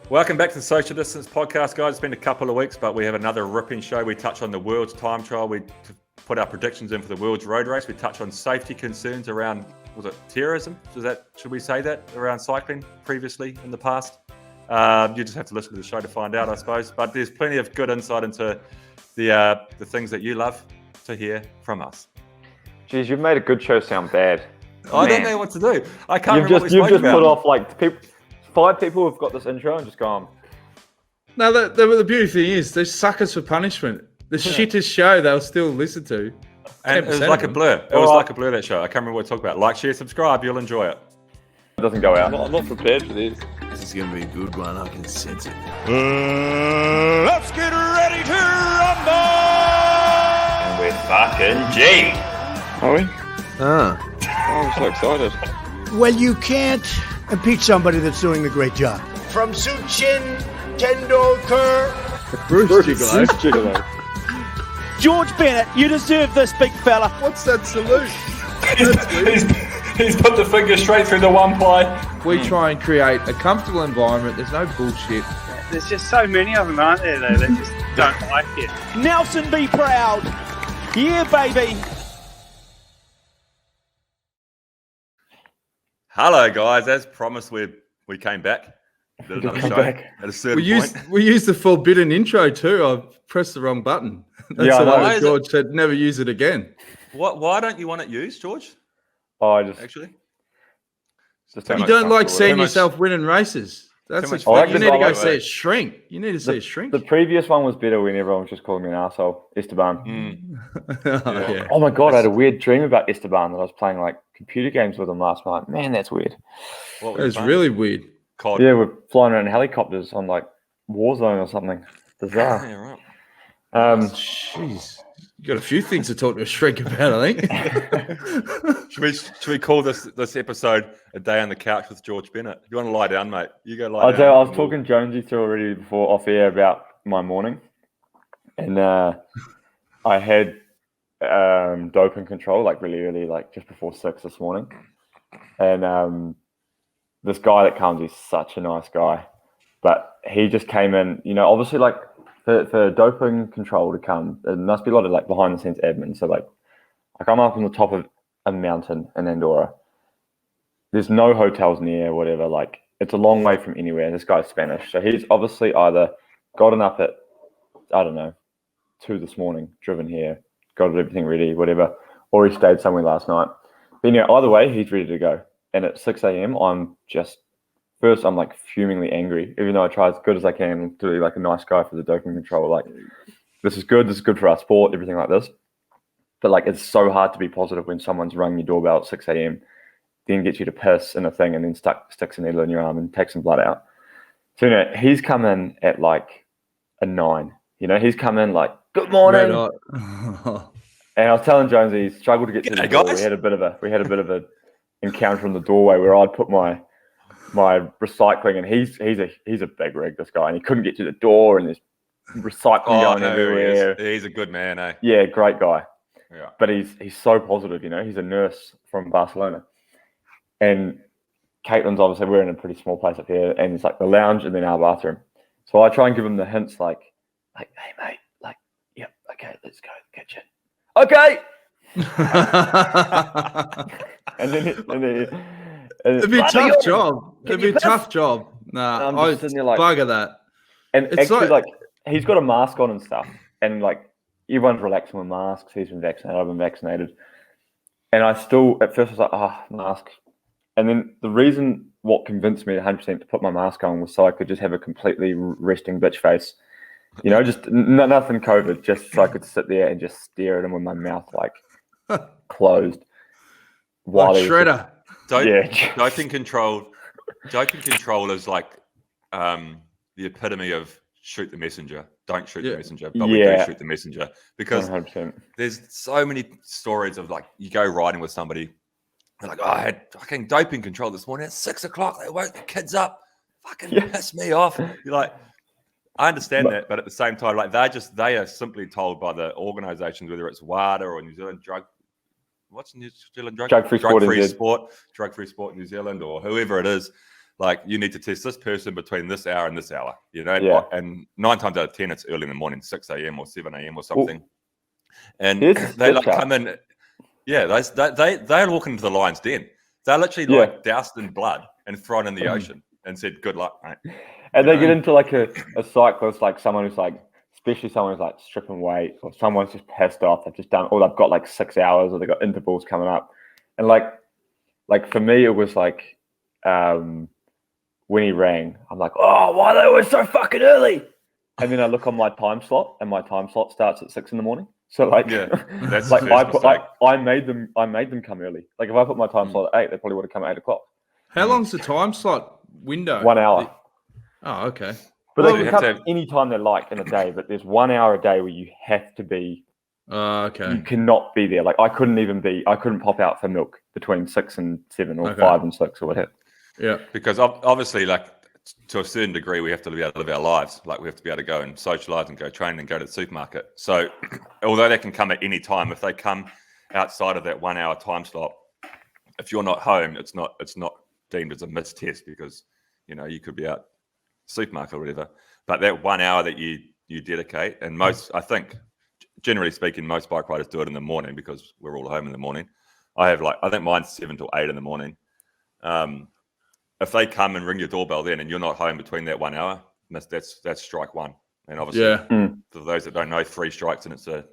Welcome back to the Social Distance Podcast, guys. It's been a couple of weeks, but we have another ripping show. We touch on the World's Time Trial. We put our predictions in for the World's Road Race. We touch on safety concerns around, was it terrorism? Should we say that, around cycling previously in the past? You just have to listen to the show to find out, I suppose. But there's plenty of good insight into the things that you love to hear from us. Jeez, you've made a good show sound bad. I don't know what to do. I can't remember what we spoke You've just about. put off like five people have got this intro and just gone. No, the beauty thing is, they're suckers for punishment. The shittest show they'll still listen to. And it was like a blur. It was like a blur, that show. I can't remember what we talked about. Like, share, subscribe. You'll enjoy it. It doesn't go out. I'm not prepared for this. This is going to be a good one. I can sense it. Let's get ready to rumble! And we're fucking G. Are we? Ah. Oh, I'm so excited. Well, you can't impeach somebody that's doing a great job. From Suchin Tendulkar. Bruce Gigolo. George Bennett, you deserve this, big fella. What's that salute? He's put the finger straight through the one play. We try and create a comfortable environment. There's no bullshit. There's just so many of them, aren't there, though, that just don't like it. Nelson, be proud. Yeah, baby. Hello, guys. As promised, we came back. Did another show at a certain point. We used the forbidden intro too. I pressed the wrong button. That's the one that George said never use it again. Why don't you want it used, George? Actually, you don't like seeing yourself winning races. That's you need to go see it shrink. You need to see it shrink. The previous one was better when everyone was just calling me an asshole. Esteban. Yeah. Oh my god, I had a weird dream about Esteban that I was playing like computer games with him last night. Man, that's weird. It was really weird. COD. Yeah, we're flying around in helicopters on like Warzone or something. Bizarre. Yeah, right. Jeez, you got a few things to talk to a shrink about, I think. Should we call this episode "A Day on the Couch with George Bennett"? If you want to lie down, mate, you go lie down. I'll tell you, I was talking Jonesy through already before off air about my morning, and I had doping control like really early, like just before 6 this morning, and this guy that comes, he's such a nice guy, but he just came in, obviously like for doping control to come, there must be a lot of like behind the scenes admin. So like I'm up on the top of a mountain in Andorra. There's no hotels near, whatever. Like it's a long way from anywhere. This guy's Spanish, so he's obviously either gotten up at 2 this morning, driven here, got everything ready, whatever, or he stayed somewhere last night. But either way, he's ready to go. And at 6 a.m., I'm like fumingly angry, even though I try as good as I can to be like a nice guy for the doping control. Like, this is good for our sport, everything like this. But like, it's so hard to be positive when someone's rung your doorbell at 6 a.m., then gets you to piss in a thing and then sticks a needle in your arm and takes some blood out. So, he's come in at like a 9. He's come in like, good morning. And I was telling Jones he struggled to get to the door. We had a bit of a encounter in the doorway where I'd put my recycling, and he's a big rig, this guy, and he couldn't get to the door, and there's recycling going everywhere. He's a good man, eh? Yeah, great guy. Yeah. But he's so positive, he's a nurse from Barcelona. And Caitlin's obviously, we're in a pretty small place up here, and it's like the lounge and then our bathroom. So I try and give him the hints like, hey mate, like, yep, okay, let's go, kitchen. Okay. and then it'd be a tough job. It'd be a tough job. Nah, I'm just sitting there like, bugger that. And it's actually like he's got a mask on and stuff, and like everyone's relaxing with masks. He's been vaccinated. I've been vaccinated, and I still at first was like, mask. And then what convinced me 100% to put my mask on was so I could just have a completely resting bitch face. Just nothing COVID, just so I could sit there and just stare at him with my mouth like closed. While Shredder. Doping control is like the epitome of shoot the messenger. Don't shoot the messenger, but we do shoot the messenger. Because 100%. There's so many stories of like, you go riding with somebody, they're like, I had fucking doping control this morning at 6 o'clock. They woke the kids up. Fucking piss me off. You're like, I understand that, but at the same time, like they are simply told by the organisations, whether it's WADA or New Zealand Drug-Free Sport New Zealand, or whoever it is, like you need to test this person between this hour and this hour, Yeah. and 9 times out of 10, it's early in the morning, 6 a.m. or 7 a.m. or something. And Here's they the come in. Yeah, they're walking into the lion's den. They're literally doused in blood and thrown in the ocean and said, "Good luck, mate." And they get into like a cyclist, like someone who's like, especially someone who's like stripping weight, or someone's just pissed off. They've just done, or they've got like 6 hours, or they've got intervals coming up. And like for me, it was like when he rang, I'm like, oh, why are they always so fucking early? And then I look on my time slot, and my time slot starts at 6 a.m. So like, that's like the I made them come early. Like if I put my time slot at 8, they probably would have come at 8 o'clock. How long's the time slot window? 1 hour. Oh, okay. But they can come any time they like in a day. But there's 1 hour a day where you have to be. Okay. You cannot be there. Like I couldn't pop out for milk between 6 and 7 or 5 and 6 or whatever. Yeah. Because obviously, like to a certain degree, we have to be able to live our lives. Like we have to be able to go and socialize and go train and go to the supermarket. So although they can come at any time, if they come outside of that 1 hour time slot, if you're not home, it's not deemed as a missed test because you could be out supermarket or whatever. But that 1 hour that you dedicate, and I think generally speaking, most bike riders do it in the morning because we're all home in the morning. I think mine's 7 till 8 in the morning. If they come and ring your doorbell then and you're not home between that 1 hour, that's strike one. And obviously, for those that don't know, 3 strikes and it's a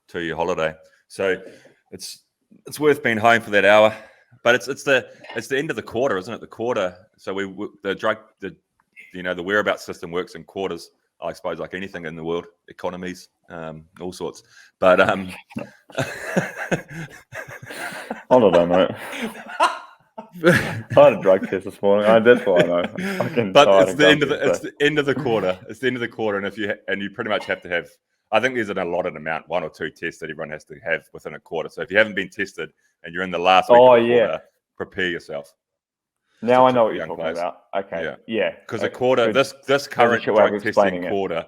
2-year holiday. So it's worth being home for that hour. But it's the end of the quarter, isn't it? The quarter. So the whereabouts system works in quarters. I suppose like anything in the world, economies, all sorts. But I don't know, mate. I had a drug test this morning. That's what I know. But it's the end of the quarter. It's the end of the quarter, and you pretty much have to have. I think there's an allotted amount, 1 or 2 tests that everyone has to have within a quarter. So if you haven't been tested and you're in the last week of the quarter, prepare yourself. Now I know what you're talking about. Okay. Yeah. Because a quarter, this current drug testing quarter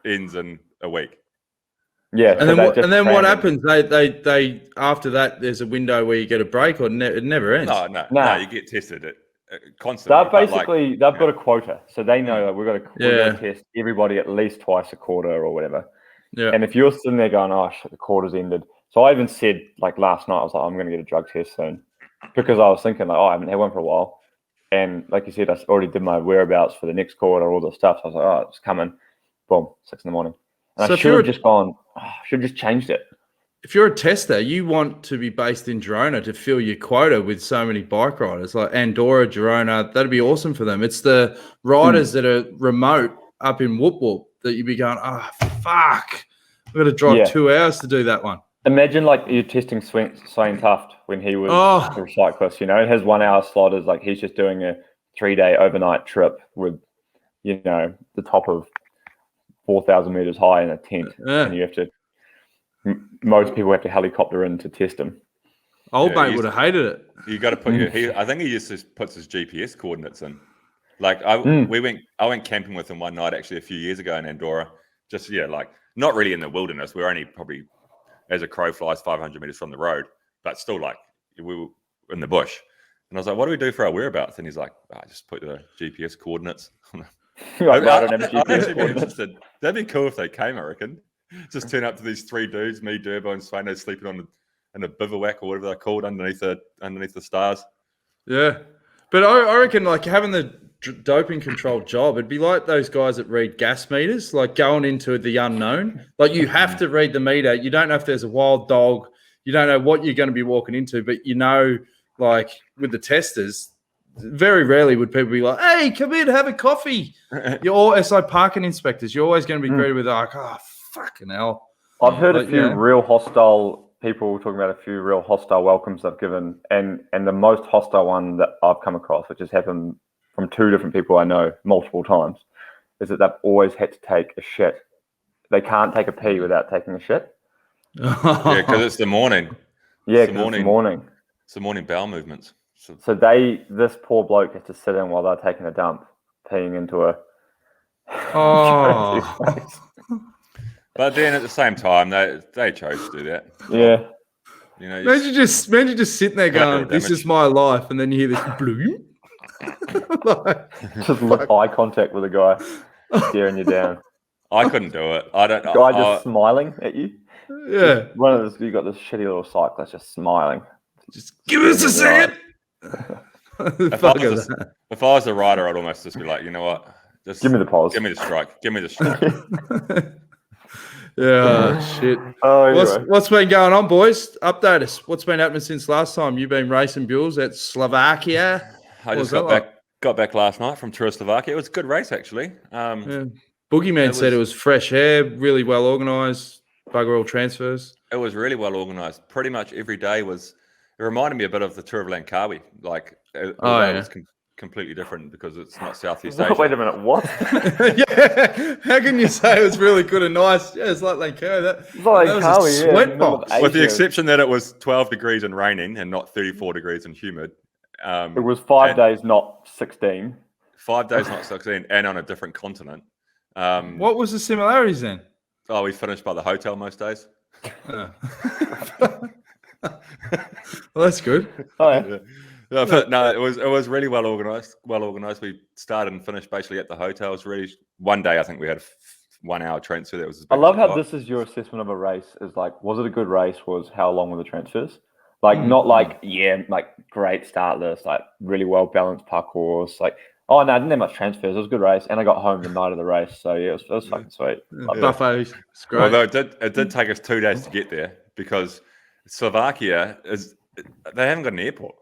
ends in a week. Yeah. And then what happens? They after that, there's a window where you get a break, or it never ends. No, you get tested constantly. They've got a quota, so they know that we're going to test everybody at least twice a quarter or whatever. Yeah. And if you're sitting there going, "Oh shit, the quarter's ended," so I even said like last night, I was like, "I'm going to get a drug test soon," because I was thinking like, "Oh, I haven't had one for a while," and like you said, I already did my whereabouts for the next quarter, all the stuff. So I was like, "Oh, it's coming." Boom, 6 a.m. And so I should have just gone. Should have just changed it. If you're a tester, you want to be based in Girona to fill your quota with so many bike riders like Andorra, Girona. That'd be awesome for them. It's the riders that are remote up in Whoop Whoop that you'd be going, oh, fuck. I've got to drive 2 hours to do that one. Imagine like you're testing Swain Tuft when he was a cyclist, his 1 hour slot is like he's just doing a 3-day overnight trip with, the top of 4,000 meters high in a tent. And you have to, most people have to helicopter in to test him. Old mate would have hated it. You got to put I think he just puts his GPS coordinates in. Like I went camping with him one night actually a few years ago in Andorra. Just like not really in the wilderness. We're only probably as a crow flies 500 meters from the road, but still like we were in the bush. And I was like, "What do we do for our whereabouts?" And he's like, "Just put the GPS coordinates." I'd actually be interested. That'd be cool if they came. I reckon. Just turn up to these 3 dudes, me, Durbo, and Swano sleeping in a bivouac or whatever they're called underneath the stars. Yeah, but I reckon like having the doping control job, it'd be like those guys that read gas meters, like going into the unknown. Like you have to read the meter. You don't know if there's a wild dog. You don't know what you're going to be walking into, but like with the testers, very rarely would people be like, "Hey, come in, have a coffee." You're all SI parking inspectors. You're always going to be greeted with like, "Oh, fucking hell." I've heard a few real hostile people talking about a few real hostile welcomes they've given, and the most hostile one that I've come across, which has happened from 2 different people I know multiple times, is that they've always had to take a shit. They can't take a pee without taking a shit. Yeah, because it's the morning. Yeah, it's the morning. It's the morning bowel movements. So this poor bloke has to sit in while they're taking a dump, peeing into a. But then at the same time, they chose to do that. Yeah. Imagine just sitting there going, "This is my life," and then you hear this bloom. Just look eye contact with a guy staring you down. I couldn't do it. I don't. Guy just smiling at you. Yeah. One of those. You got this shitty little cyclist just smiling. Just give us a second. If I was a rider, I'd almost just be like, you know what? Just give me the pause. Give me the strike. Give me the strike. Yeah, shit. Oh, anyway. What's been going on, boys? Update us. What's been happening since last time? You've been racing Bewls at Slovakia. I just got back last night from Slovakia. It was a good race, actually. Boogeyman said it was fresh air, really well organised, bugger all transfers. It was really well organised. Pretty much every day was. It reminded me a bit of the Tour of Langkawi. Like, it was completely different because it's not Southeast Asia. Wait a minute, what? Yeah, how can you say it was really good and nice? Yeah, it's like Langkawi. That was a sweat box. With the exception that it was 12 degrees and raining and not 34 degrees and humid. It was 5 days, not 16. 5 days, not 16, and on a different continent. What was the similarities then? Oh, we finished by the hotel most days. Well, that's good. Oh, yeah. No, but no, it was really well organised. We started and finished basically at the hotel. It was really one day. I think we had a 1 hour transfer. That was. I love how this is your assessment of a race. Is like, was it a good race? Was how long were the transfers? Like, not like great start list, like really well balanced parcours. Like, oh no, I didn't have much transfers. It was a good race, and I got home the night of the race. So yeah, it was fucking sweet. Buffets, it's great. Although it did take us 2 days to get there because Slovakia they haven't got an airport.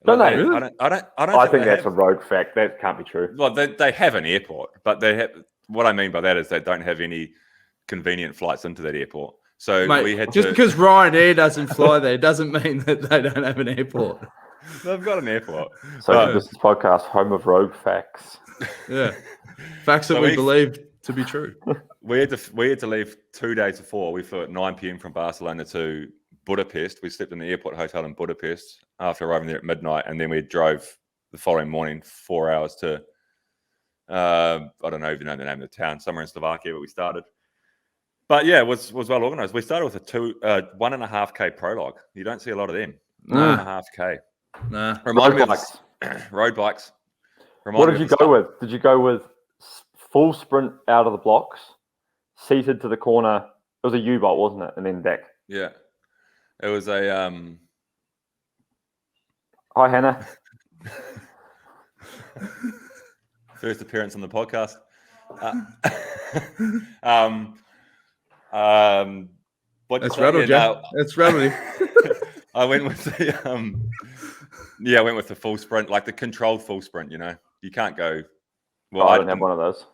Don't they? Really? I think that's a rogue fact. That can't be true. Well, they have an airport, but they have. What I mean by that is they don't have any convenient flights into that airport. So mate, we had because Ryanair doesn't fly there doesn't mean that they don't have an airport. They've got an airport. So this is podcast home of rogue facts. Yeah, facts that we believe to be true. We had to leave 2 days before. We flew at 9 p.m. from Barcelona to Budapest. We slept in the airport hotel in Budapest after arriving there at midnight, and then we drove the following morning 4 hours to I don't know if you know the name of the town, somewhere in Slovakia where we started. But yeah, it was well organised. We started with a 1.5K prologue. You don't see a lot of them. 1.5K. Nah. Road bikes. What did you go with? Did you go with full sprint out of the blocks, seated to the corner? It was a U-bolt, wasn't it? And then back. Yeah. It was a Hi, Hannah. First appearance on the podcast. That's rattled, Jack. That's rattled. I went with the I went with the full sprint, like the controlled full sprint. You know, you can't go. Well, I don't have one of those.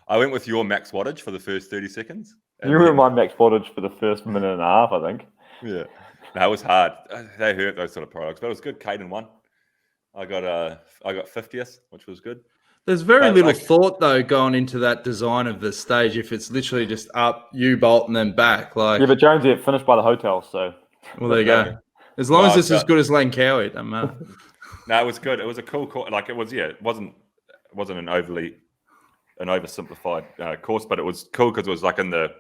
I went with your max wattage for the first 30 seconds. You were my max wattage for the first minute and a half, I think. Yeah, no, it was hard. They hurt those sort of products, but it was good. Caden won. I got 50th, which was good. There's very little thought though going into that design of the stage. If it's literally just up, U-bolt, and then back, like yeah. But Jonesy, it finished by the hotel, so well, there you go. As long as it's as good as Langkawi, it doesn't matter. No, it was good. It was a cool course. Like it was, yeah. It wasn't an oversimplified course, but it was cool because it was like in the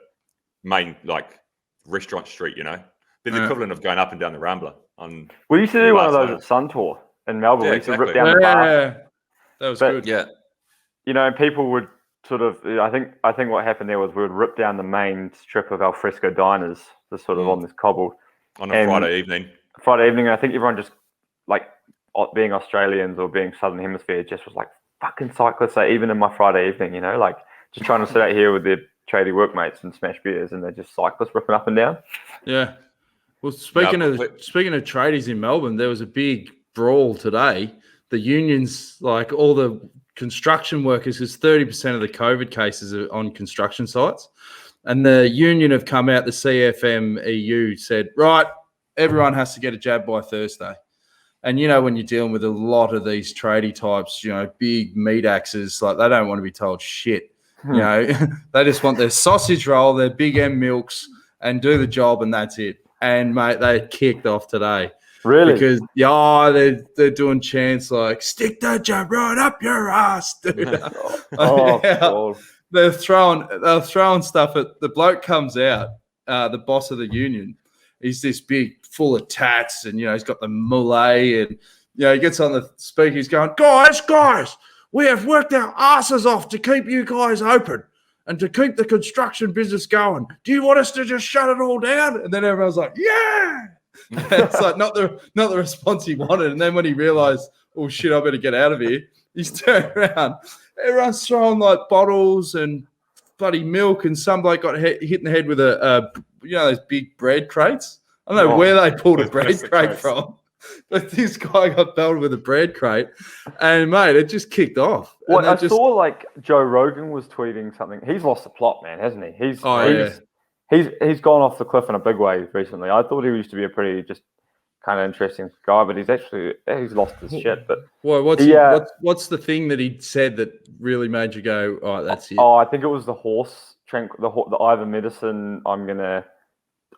main like restaurant street. You know, the equivalent of going up and down the Rambla. We used to do one of those at Sun Tour in Melbourne. We used to rip down the bar. Yeah, that was good. Yeah, you know, people would sort of. I think what happened there was we would rip down the main strip of alfresco diners, just sort of on this cobble on a Friday evening. And I think everyone just like being Australians or being Southern Hemisphere just was like fucking cyclists. Like, even in my Friday evening, you know, like just trying to sit out here with their tradie workmates and smash beers, and they're just cyclists ripping up and down. Yeah. Well, speaking of tradies in Melbourne, there was a big brawl today. The unions, like all the construction workers, because 30% of the COVID cases are on construction sites, and the union have come out. The CFMEU said, right, everyone has to get a jab by Thursday. And, you know, when you're dealing with a lot of these tradie types, you know, big meat axes, like they don't want to be told shit. You know, they just want their sausage roll, their big M milks, and do the job, and that's it. And, mate, they kicked off today. Really? Because, they're doing chants like, stick that jab right up your ass, dude. They're throwing stuff at the bloke comes out, the boss of the union. He's this big, full of tats, and, you know, he's got the mullet and he gets on the speaker. He's going, guys, we have worked our asses off to keep you guys open and to keep the construction business going. Do you want us to just shut it all down? And then everyone's like, yeah. It's like not the response he wanted. And then when he realized, oh shit, I better get out of here, he's turned around. Everyone's throwing like bottles and bloody milk, and some bloke got hit in the head with those big bread crates. I don't know where they pulled a bread crate from, but this guy got belted with a bread crate, and mate, it just kicked off. Well, I saw like Joe Rogan was tweeting something. He's lost the plot, man, hasn't he? He's gone off the cliff in a big way recently. I thought he used to be a pretty just kind of interesting guy, but he's lost his shit. But what's the thing that he said that really made you go, oh, that's it? Oh, I think it was the horse, the ivermectin.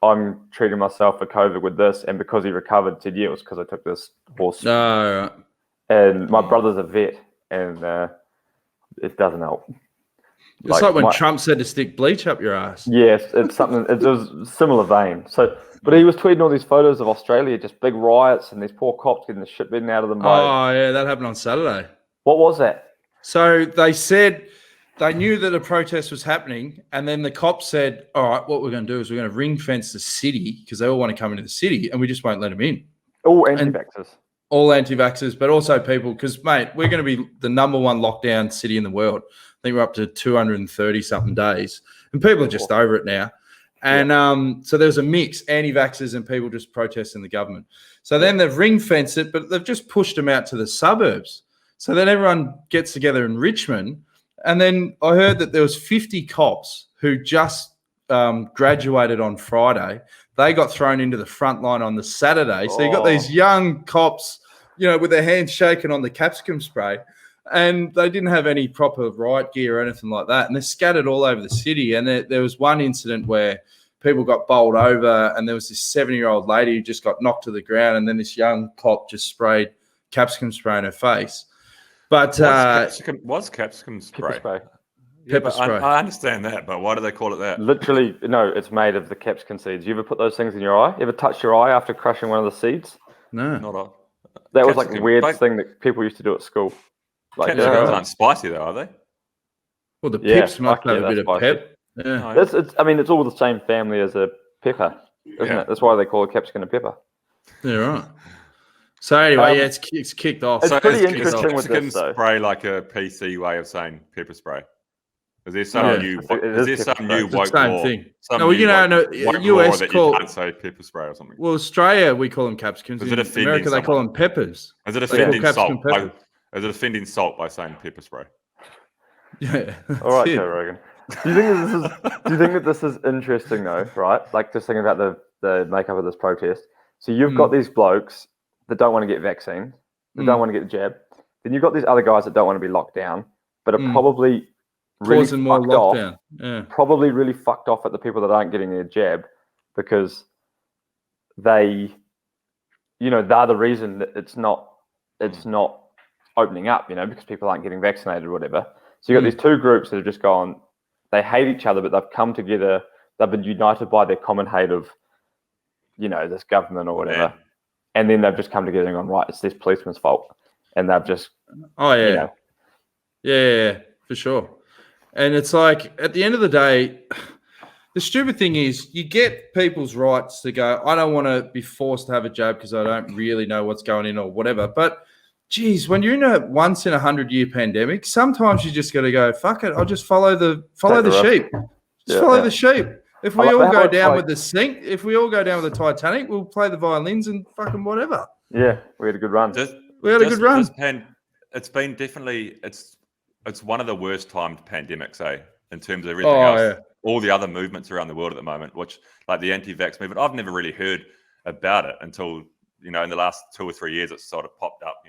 I'm treating myself for COVID with this, and because he recovered, said, yeah, it was because I took this horse. No, right. And my brother's a vet, and it doesn't help. It's like when Trump said to stick bleach up your ass. Yes, it's something. It was a similar vein. So, but he was tweeting all these photos of Australia, just big riots, and these poor cops getting the shit beaten out of them. Oh yeah, that happened on Saturday. What was that? So they said they knew that a protest was happening, and then the cops said, all right, what we're going to do is we're going to ring fence the city because they all want to come into the city, and we just won't let them in. All anti-vaxxers. All anti-vaxxers, but also people, because, mate, we're going to be the number one lockdown city in the world. I think we're up to 230-something days, and people are just over it now. And so there's a mix, anti-vaxxers and people just protesting the government. So then they've ring-fenced it, but they've just pushed them out to the suburbs. So then everyone gets together in Richmond, and then I heard that there was 50 cops who just graduated on Friday. They got thrown into the front line on the Saturday. So you got these young cops, with their hands shaking on the capsicum spray, and they didn't have any proper riot gear or anything like that. And they're scattered all over the city. And there was one incident where people got bowled over, and there was this 70-year-old lady who just got knocked to the ground, and then this young cop just sprayed capsicum spray in her face. But was capsicum spray? Pepper spray. Pepper spray. I understand that, but why do they call it that? Literally, no, it's made of the capsicum seeds. You ever put those things in your eye? You ever touch your eye after crushing one of the seeds? No. That was like a weird thing that people used to do at school. Like, capsicums aren't spicy though, are they? Well, the pips must have a bit of pep. Yeah. It's all the same family as a pepper, isn't it? That's why they call it capsicum and pepper. Yeah, right. So anyway, it's kicked off. It's pretty interesting with this, though. Spray like a PC way of saying pepper spray. Is there some new woke law? Thing. No, US that call, you can't say pepper spray or something. Well, Australia we call them capsicums. In America they call them peppers. Is it offending salt? Is it offending salt by saying pepper spray? Yeah. All right, Joe Rogan. Do you think that this is interesting though? Right, like just thinking about the makeup of this protest. So you've got these blokes that don't want to get vaccines, that don't want to get the jab. Then you've got these other guys that don't want to be locked down, but are probably really causing more lockdown. Probably really fucked off at the people that aren't getting their jab because they're the reason that it's not opening up, because people aren't getting vaccinated or whatever. So you've got these two groups that have just gone, they hate each other, but they've come together, they've been united by their common hate of, this government or whatever. Yeah. And then they've just come together and gone, right, it's this policeman's fault. And they've just Yeah, for sure. And it's like, at the end of the day, the stupid thing is you get people's rights to go, I don't want to be forced to have a jab because I don't really know what's going on or whatever. But, geez, when you're in a once-in-a-100-year pandemic, sometimes you just got to go, fuck it, I'll just follow the sheep. Just follow the sheep. If we all go down with the sink, if we all go down with the Titanic, we'll play the violins and fucking whatever. Yeah, we had a good run. We had a good run. It's been definitely, it's one of the worst timed pandemics, in terms of everything else. Yeah. All the other movements around the world at the moment, which like the anti-vax movement, I've never really heard about it until, in the last 2 or 3 years, it's sort of popped up,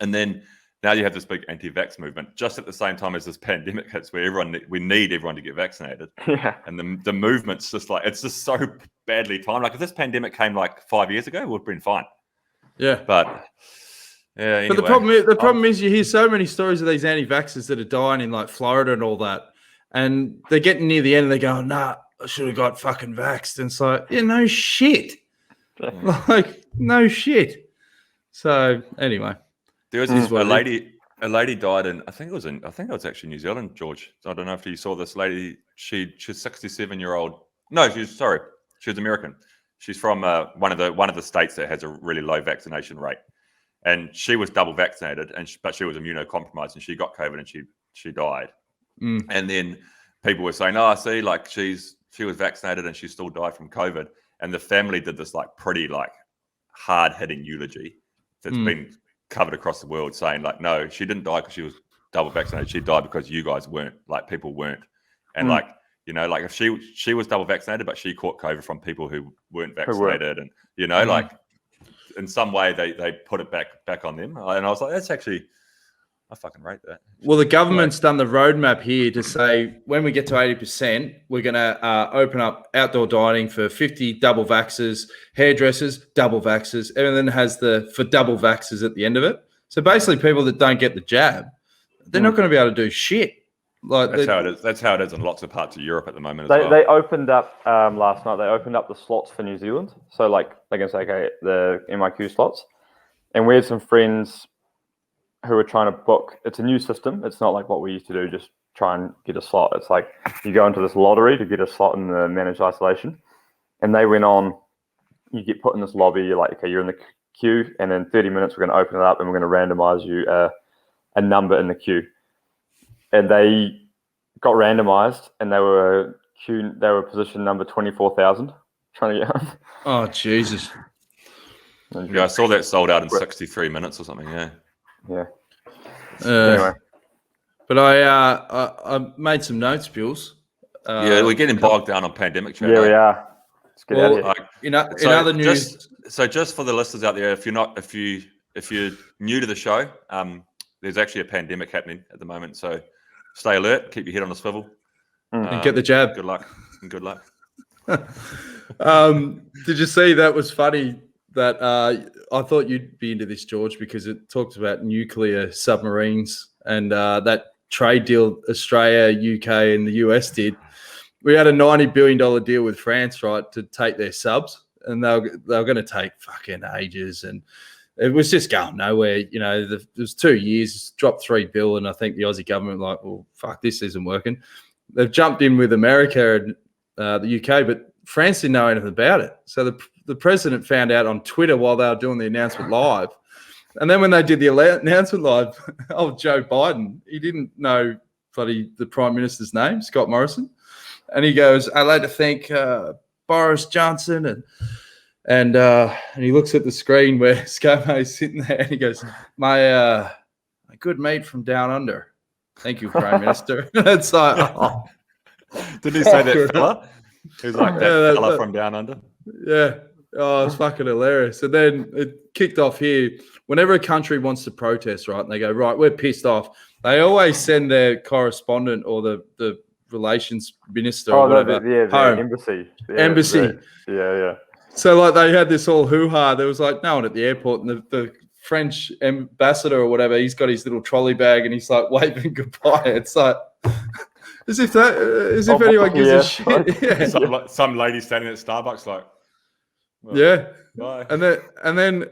And then now you have this big anti-vax movement just at the same time as this pandemic hits where we need everyone to get vaccinated. Yeah. And the movement's just like, it's just so badly timed. Like if this pandemic came like 5 years ago, it would have been fine. Yeah. But anyway. But the problem is you hear so many stories of these anti-vaxxers that are dying in like Florida and all that. And they're getting near the end and they go, nah, I should have got fucking vaxxed. And it's like, no shit. Like, no shit. So anyway, There was a lady. A lady died in. I think it was actually New Zealand, George. I don't know if you saw this lady. She's 67-year-old. No, she was American. She's from one of the states that has a really low vaccination rate, and she was double vaccinated, but she was immunocompromised, and she got COVID, and she died. And then people were saying, "Oh, see, like she was vaccinated, and she still died from COVID." And the family did this like pretty like hard hitting eulogy that's been covered across the world, saying like, "No, she didn't die because she was double vaccinated. She died because you guys weren't, like people weren't." And like, like if she was double vaccinated, but she caught COVID from people who weren't vaccinated, and like in some way they put it back on them. And I was like, that's actually, I fucking rate that. Well, the government's done the roadmap here to say when we get to 80%, we're going to open up outdoor dining for 50 double vaxxers, hairdressers, double vaxxers, and then it has for double vaxxers at the end of it. So basically people that don't get the jab, they're not going to be able to do shit. Like that's how it is. That's how it is in lots of parts of Europe at the moment. They opened up last night. They opened up the slots for New Zealand. So like they can say, okay, the MIQ slots, and we had some friends who are trying to book. It's a new system. It's not like what we used to do, just try and get a slot. It's like you go into this lottery to get a slot in the managed isolation, and they went on. You get put in this lobby. You're like, okay, you're in the queue, and in 30 minutes we're going to open it up, and we're going to randomize you a number in the queue. And they got randomized, and they were position number 24,000 trying to get home. Oh Jesus! Yeah, I saw that sold out in 63 minutes or something. Yeah. Yeah. Anyway, but I made some notes, Bewls. Yeah, we're getting bogged down on pandemic chat. Yeah, we are. Let's get out of here. Like, in other news, just for the listeners out there, if you're new to the show, there's actually a pandemic happening at the moment. So stay alert, keep your head on a swivel, and get the jab. Good luck. And good luck. Did you see that was funny? That I thought you'd be into this, George, because it talks about nuclear submarines and that trade deal Australia, UK, and the US did. We had a $90 billion deal with France, right, to take their subs, and they were going to take fucking ages, and it was just going nowhere. It was 2 years, dropped $3 billion, and I think the Aussie government like, well, fuck, this isn't working. They've jumped in with America and the UK, but France didn't know anything about it. So the president found out on Twitter while they were doing the announcement live. And then when they did the announcement live, Joe Biden, he didn't know the Prime Minister's name, Scott Morrison. And he goes, I'd like to thank Boris Johnson. And he looks at the screen where ScoMo's sitting there, and he goes, my good mate from down under. Thank you, Prime Minister. It's like, oh. Did he say that fella? He was like that fella from down under? Yeah. Oh, it's fucking hilarious. And then it kicked off here. Whenever a country wants to protest, right, and they go, right, we're pissed off, they always send their correspondent or the relations minister or whatever home. Embassy. Embassy. Yeah. So, like, they had this all hoo-ha. There was, like, no one at the airport, and the French ambassador or whatever, he's got his little trolley bag, and he's, like, waving goodbye. It's like... As if anyone gives a shit. Yeah. Some lady standing at Starbucks like, well, yeah. Bye. And then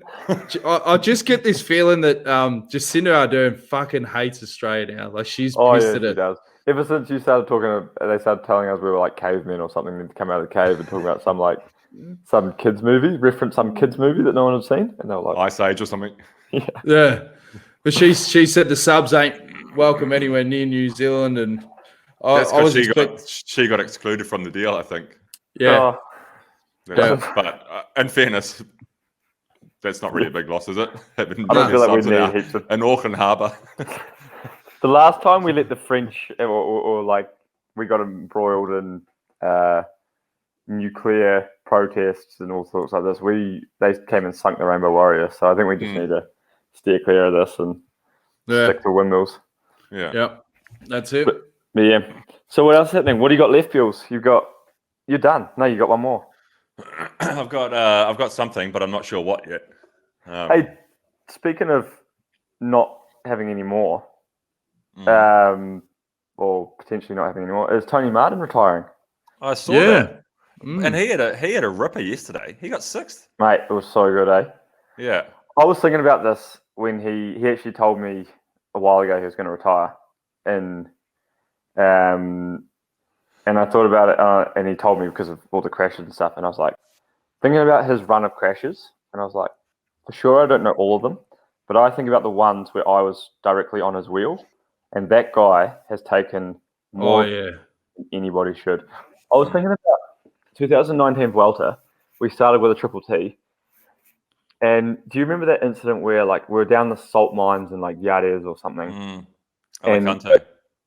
I just get this feeling that Jacinda Ardern fucking hates Australia now. Like she's pissed at it. She does. Ever since you started talking, they started telling us we were like cavemen or something, and come out of the cave and talking about some kids movie, reference some kids movie that no one had seen, and they were like Ice Age or something. Yeah. But she said the subs ain't welcome anywhere near New Zealand, and that's because she got excluded from the deal, I think. Yeah. But in fairness, that's not really a big loss, is it? I don't feel like we need heaps of... in Auckland Harbour. The last time we let the French, or like we got embroiled in nuclear protests and all sorts like this, they came and sunk the Rainbow Warrior. So I think we just need to steer clear of this and stick to windmills. Yeah. Yep. That's it. But yeah. So what else is happening? What do you got left, Bewls? You're done. No, you got one more. I've got something, but I'm not sure what yet. Hey, speaking of not having any more, or potentially not having any more, is Tony Martin retiring? I saw that, and he had a ripper yesterday. He got 6th. Mate, it was so good, eh? Yeah. I was thinking about this when he actually told me a while ago he was going to retire, and I thought about it, and he told me because of all the crashes and stuff, and I was like thinking about his run of crashes, and I was like, for sure I don't know all of them, but I think about the ones where I was directly on his wheel, and that guy has taken more than anybody should. I was thinking about 2019 Vuelta. We started with a triple T. And do you remember that incident where like we were down the salt mines in like Yades or something? Alicante.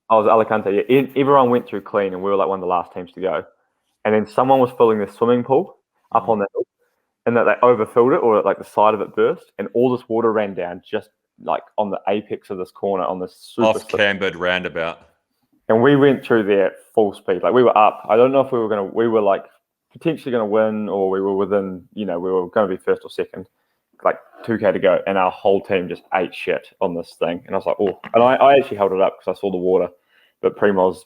I was Alicante. Yeah. Everyone went through clean, and we were like one of the last teams to go. And then someone was filling their swimming pool up on that hill, and that they overfilled it, or like the side of it burst, and all this water ran down just like on the apex of this corner on this super off-cambered roundabout. And we went through there at full speed. Like we were up. I don't know if we were like potentially going to win, or we were within, we were going to be first or second, like 2K to go. And our whole team just ate shit on this thing. And I was like, oh, and I actually held it up because I saw the water, but Primoz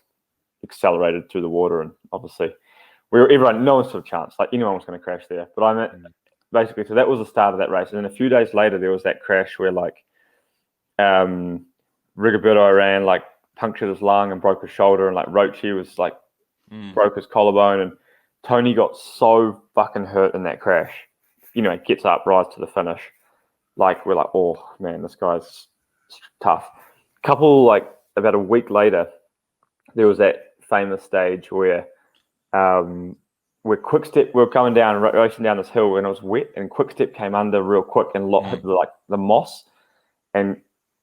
accelerated through the water. And obviously no one stood a chance. Like anyone was going to crash there. But I meant basically, so that was the start of that race. And then a few days later, there was that crash where like Rigoberto ran, like punctured his lung and broke his shoulder, and like Roche was like broke his collarbone, and Tony got so fucking hurt in that crash. He gets up, rides to the finish. Like we're like, oh man, this guy's tough. About a week later, there was that famous stage where Quickstep, we were coming down, racing down this hill, and it was wet, and Quickstep came under real quick and hit the moss, and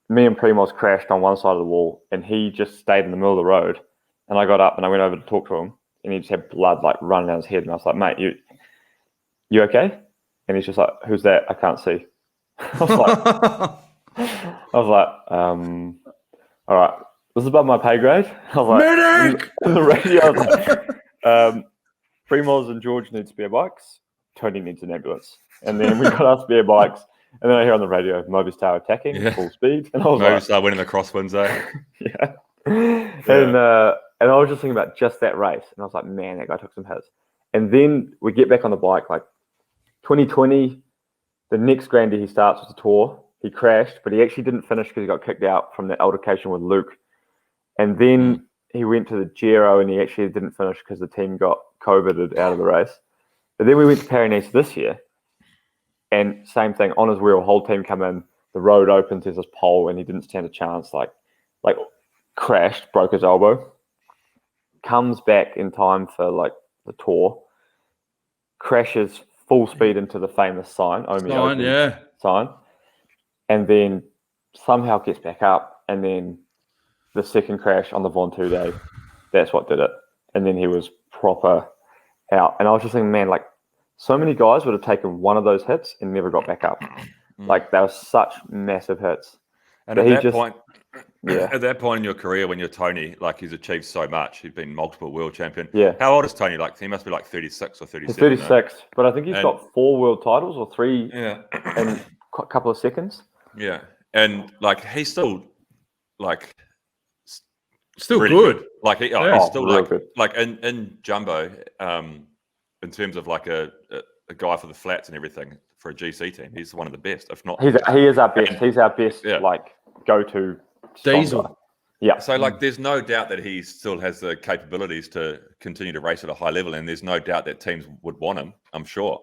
me and Primoz crashed on one side of the wall, and he just stayed in the middle of the road. And I got up and I went over to talk to him, and he just had blood like running down his head. And I was like, mate, you okay? And he's just like, who's that? I can't see. I was like, all right, this is above my pay grade. I was like, medic! On the radio, I was like, Primoz and George need spare bikes. Tony needs an ambulance. And then we got our spare bikes. And then I hear on the radio, Movistar attacking full speed, and I was Movistar winning the crosswinds, yeah. And I was just thinking about just that race, and I was like, man, that guy took some hits. And then we get back on the bike, like 2020, the next Grandy he starts with the Tour. He crashed, but he actually didn't finish because he got kicked out from that altercation with Luke. And then he went to the Giro, and he actually didn't finish because the team got COVIDed out of the race. But then we went to Paris this year. And same thing, on his wheel, whole team come in, the road opens, there's this pole, and he didn't stand a chance, like crashed, broke his elbow, comes back in time for like the Tour, crashes full speed into the famous sign, sign, and then somehow gets back up, and then the second crash on the Ventoux day, that's what did it. And then he was proper out. And I was just thinking, man, like, so many guys would have taken one of those hits and never got back up. Like, they were such massive hits. And at that point in your career, when you're Tony, like he's achieved so much, he's been multiple world champion. Yeah. How old is Tony? Like he must be like 36 or 37. He's 36, but I think he's got 4 world titles or 3 in a couple of seconds. Yeah, and like he's still like still good. Like he's still really good. Like in Jumbo, in terms of like a guy for the flats and everything for a GC team, he's one of the best, if not. He is our best. He's our best, like go-to diesel. Yeah. So like, there's no doubt that he still has the capabilities to continue to race at a high level, and there's no doubt that teams would want him, I'm sure.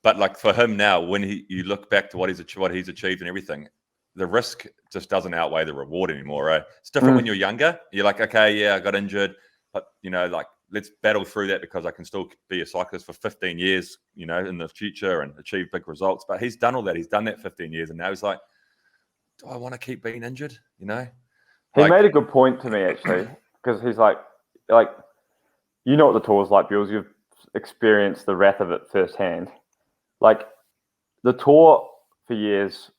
But like for him now, when you look back to what he's achieved and everything, the risk just doesn't outweigh the reward anymore, right? It's different when you're younger. You're like, okay, yeah, I got injured, but like let's battle through that because I can still be a cyclist for 15 years, in the future and achieve big results. But he's done all that. He's done that 15 years, and now he's like, do I want to keep being injured? He made a good point to me actually, because he's like, what the Tour's like, Bewls. You've experienced the wrath of it firsthand. Like the Tour for years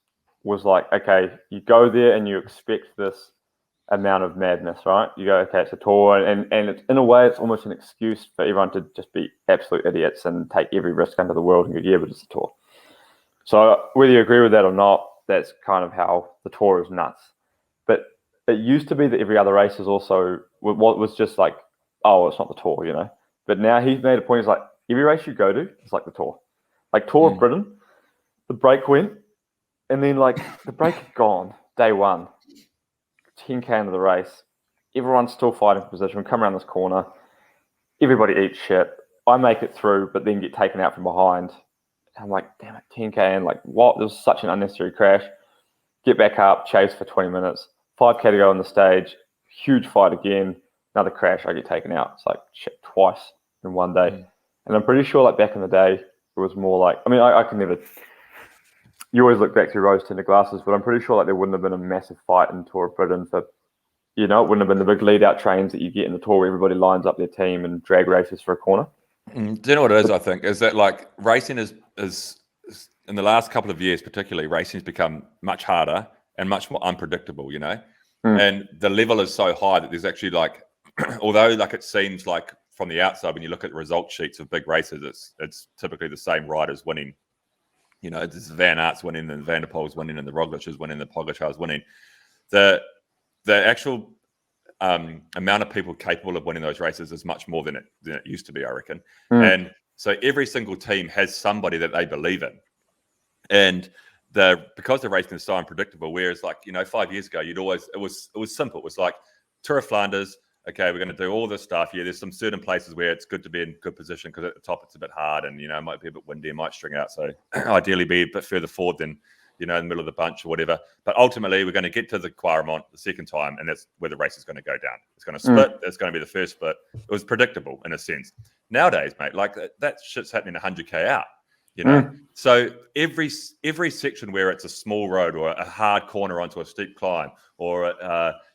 was like, okay, you go there and you expect this amount of madness, right? You go, okay, it's a Tour, and it's, in a way, it's almost an excuse for everyone to just be absolute idiots and take every risk under the world and go, yeah, but it's a Tour. So whether you agree with that or not, that's kind of how the Tour is nuts. But it used to be that every other race is also what was just like, oh, it's not the Tour, But now he's made a point. He's like, every race you go to is like the Tour. Like Tour of Britain, the brake went, and then like the brake had gone day one, 10k into the race. Everyone's still fighting for position. We come around this corner. Everybody eats shit. I make it through, but then get taken out from behind. I'm like, damn it, 10k in. Like, what? This was such an unnecessary crash. Get back up, chase for 20 minutes. 5k to go on the stage. Huge fight again. Another crash. I get taken out. It's like shit twice in one day. And I'm pretty sure, like back in the day, it was more like. I mean, I can never. You always look back through rose-tinted glasses, but I'm pretty sure like there wouldn't have been a massive fight in Tour of Britain for. It wouldn't have been the big lead-out trains that you get in the Tour where everybody lines up their team and drag races for a corner. Do you know what it is, I think? Is that like racing is in the last couple of years particularly, racing's become much harder and much more unpredictable, And the level is so high that there's actually like, although like it seems like from the outside when you look at the result sheets of big races, it's typically the same riders winning. It's Van Aert's winning and Van der Poel's winning and the Roglic is winning, the Pogacar's winning. The actual amount of people capable of winning those races is much more than it used to be, I reckon. And so every single team has somebody that they believe in. And because the racing is so unpredictable, whereas like, 5 years ago, it was simple. It was like Tour of Flanders, okay, we're going to do all this stuff. Yeah, there's some certain places where it's good to be in good position because at the top it's a bit hard and, it might be a bit windy, it might string out. So ideally be a bit further forward than in the middle of the bunch or whatever. But ultimately, we're going to get to the Quaremont the second time, and that's where the race is going to go down. It's going to split. It's going to be the first split. It was predictable in a sense. Nowadays, mate, like that shit's happening 100k out. So every section where it's a small road or a hard corner onto a steep climb, or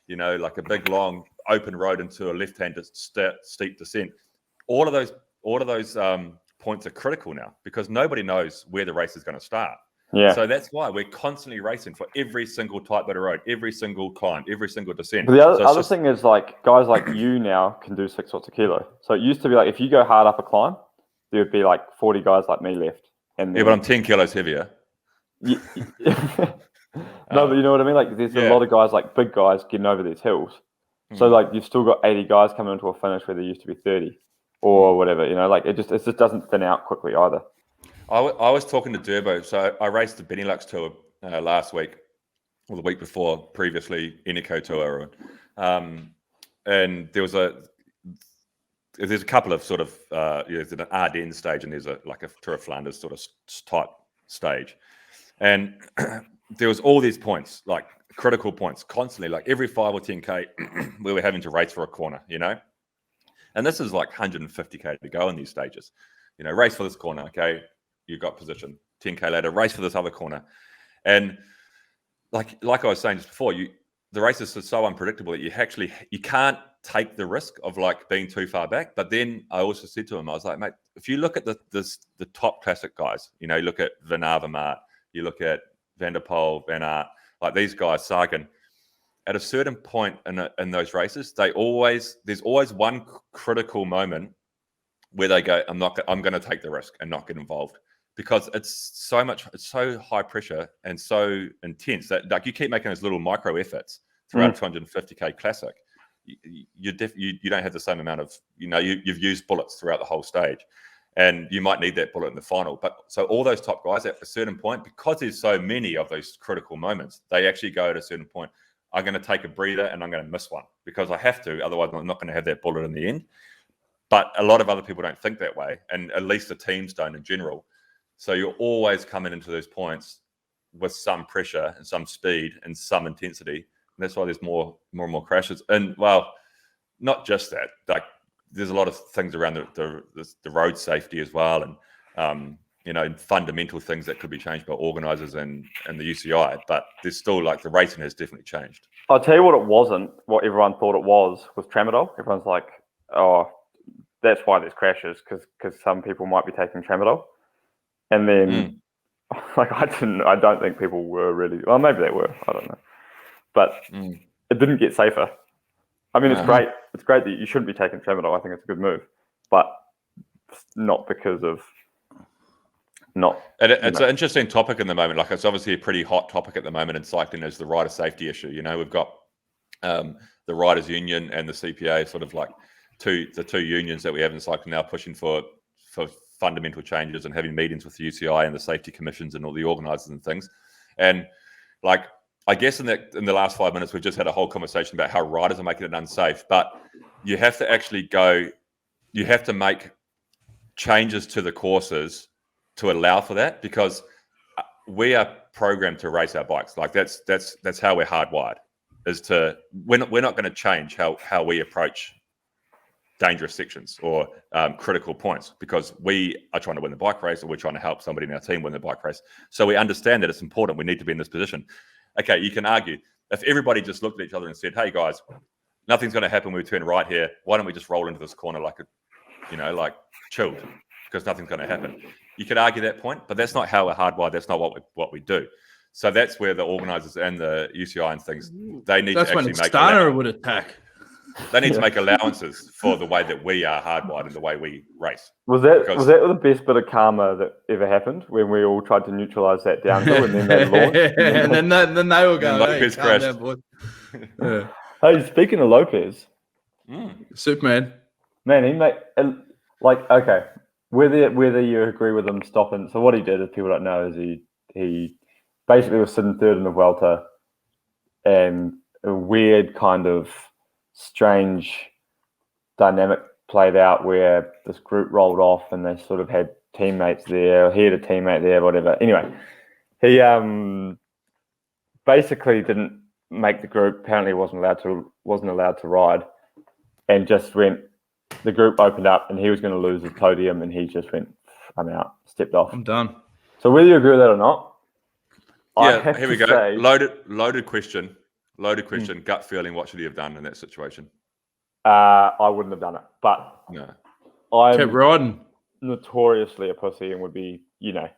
like a big long open road into a left-hand steep descent, all of those points are critical now because nobody knows where the race is going to start. Yeah. So that's why we're constantly racing for every single tight bit of road, every single climb, every single descent. But the other thing is like guys like you now can do 6 sorts of kilo. So it used to be like if you go hard up a climb, there would be like 40 guys like me left. And then, but I'm 10 kilos heavier. No, but you know what I mean? Like there's a lot of guys, like big guys, getting over these hills. So like you've still got 80 guys coming into a finish where there used to be 30 or whatever. Like it just doesn't thin out quickly either. I was talking to Durbo. So I raced the Benelux Tour last week or the week before, previously Eneco Tour. And there's a couple of sort of there's an Ardennes stage and there's a Tour of Flanders sort of type stage. And there was all these points, like critical points constantly, like every 5 or 10k where we're having to race for a corner, And this is like 150k to go in these stages. Race for this corner, okay, you got position. 10k later, race for this other corner. And like I was saying just before, the race is so unpredictable that you can't take the risk of like being too far back. But then I also said to him, I was like, mate, if you look at the top classic guys, you look at Van Aert, you look at Van der Poel, Van Aert, like these guys, Sagan, at a certain point in those races, there's always one critical moment where they go, I'm going to take the risk and not get involved because it's so high pressure and so intense that like you keep making those little micro efforts throughout 250k classic. You don't have the same amount of, you've used bullets throughout the whole stage and you might need that bullet in the final. But so all those top guys at a certain point, because there's so many of those critical moments, they actually go at a certain point, I'm going to take a breather and I'm going to miss one because I have to, otherwise I'm not going to have that bullet in the end. But a lot of other people don't think that way, and at least the teams don't in general. So you're always coming into those points with some pressure and some speed and some intensity. And that's why there's more and more crashes. And well, not just that. Like there's a lot of things around the road safety as well, and fundamental things that could be changed by organisers and the UCI. But there's still like the racing has definitely changed. I'll tell you what it wasn't. What everyone thought it was tramadol. Everyone's like, oh, that's why there's crashes because some people might be taking tramadol. And then, like, I don't think people were really, well, maybe they were, I don't know. But it didn't get safer. I mean, it's great. It's great that you shouldn't be taking tramadol. I think it's a good move. But not because of It's an interesting topic in the moment. Like, it's obviously a pretty hot topic at the moment in cycling is the rider safety issue. We've got the Riders Union and the CPA sort of like the two unions that we have in cycling now pushing for fundamental changes and having meetings with the UCI and the safety commissions and all the organisers and things. And like, I guess in the last 5 minutes, we've just had a whole conversation about how riders are making it unsafe. But you have to actually you have to make changes to the courses to allow for that, because we are programmed to race our bikes. Like that's how we're hardwired. We're not going to change how we approach dangerous sections or critical points, because we are trying to win the bike race, or we're trying to help somebody in our team win the bike race. So we understand that it's important. We need to be in this position. Okay, you can argue if everybody just looked at each other and said, "Hey guys, nothing's going to happen when we turn right here. Why don't we just roll into this corner like chilled, because nothing's going to happen." You could argue that point, but that's not how we're hardwired. That's not what we do. So that's where the organisers and the UCI and things, they need to actually make Stana would attack. They need to make allowances for the way that we are hardwired and the way we race. Was that the best bit of karma that ever happened, when we all tried to neutralise that downhill and then they launched? And then they were going, Lopez hey, calm crashed. down, boy. Yeah. Hey, speaking of Lopez, Superman. man, he made okay. Whether you agree with him stopping, so what he did, if people don't know, is he basically was sitting third in the Vuelta, and a weird kind of strange dynamic played out where this group rolled off and they sort of had teammates there. He had a teammate there, whatever. Anyway, he basically didn't make the group. Apparently, wasn't allowed to ride, and just went. The group opened up and he was going to lose his podium, and he just went, "I'm out," stepped off. I'm done. So whether you agree with that or not, Yeah, here we go. Loaded question. Gut feeling. What should he have done in that situation? I wouldn't have done it, but No. I'm Kept riding. notoriously a pussy and would be, you got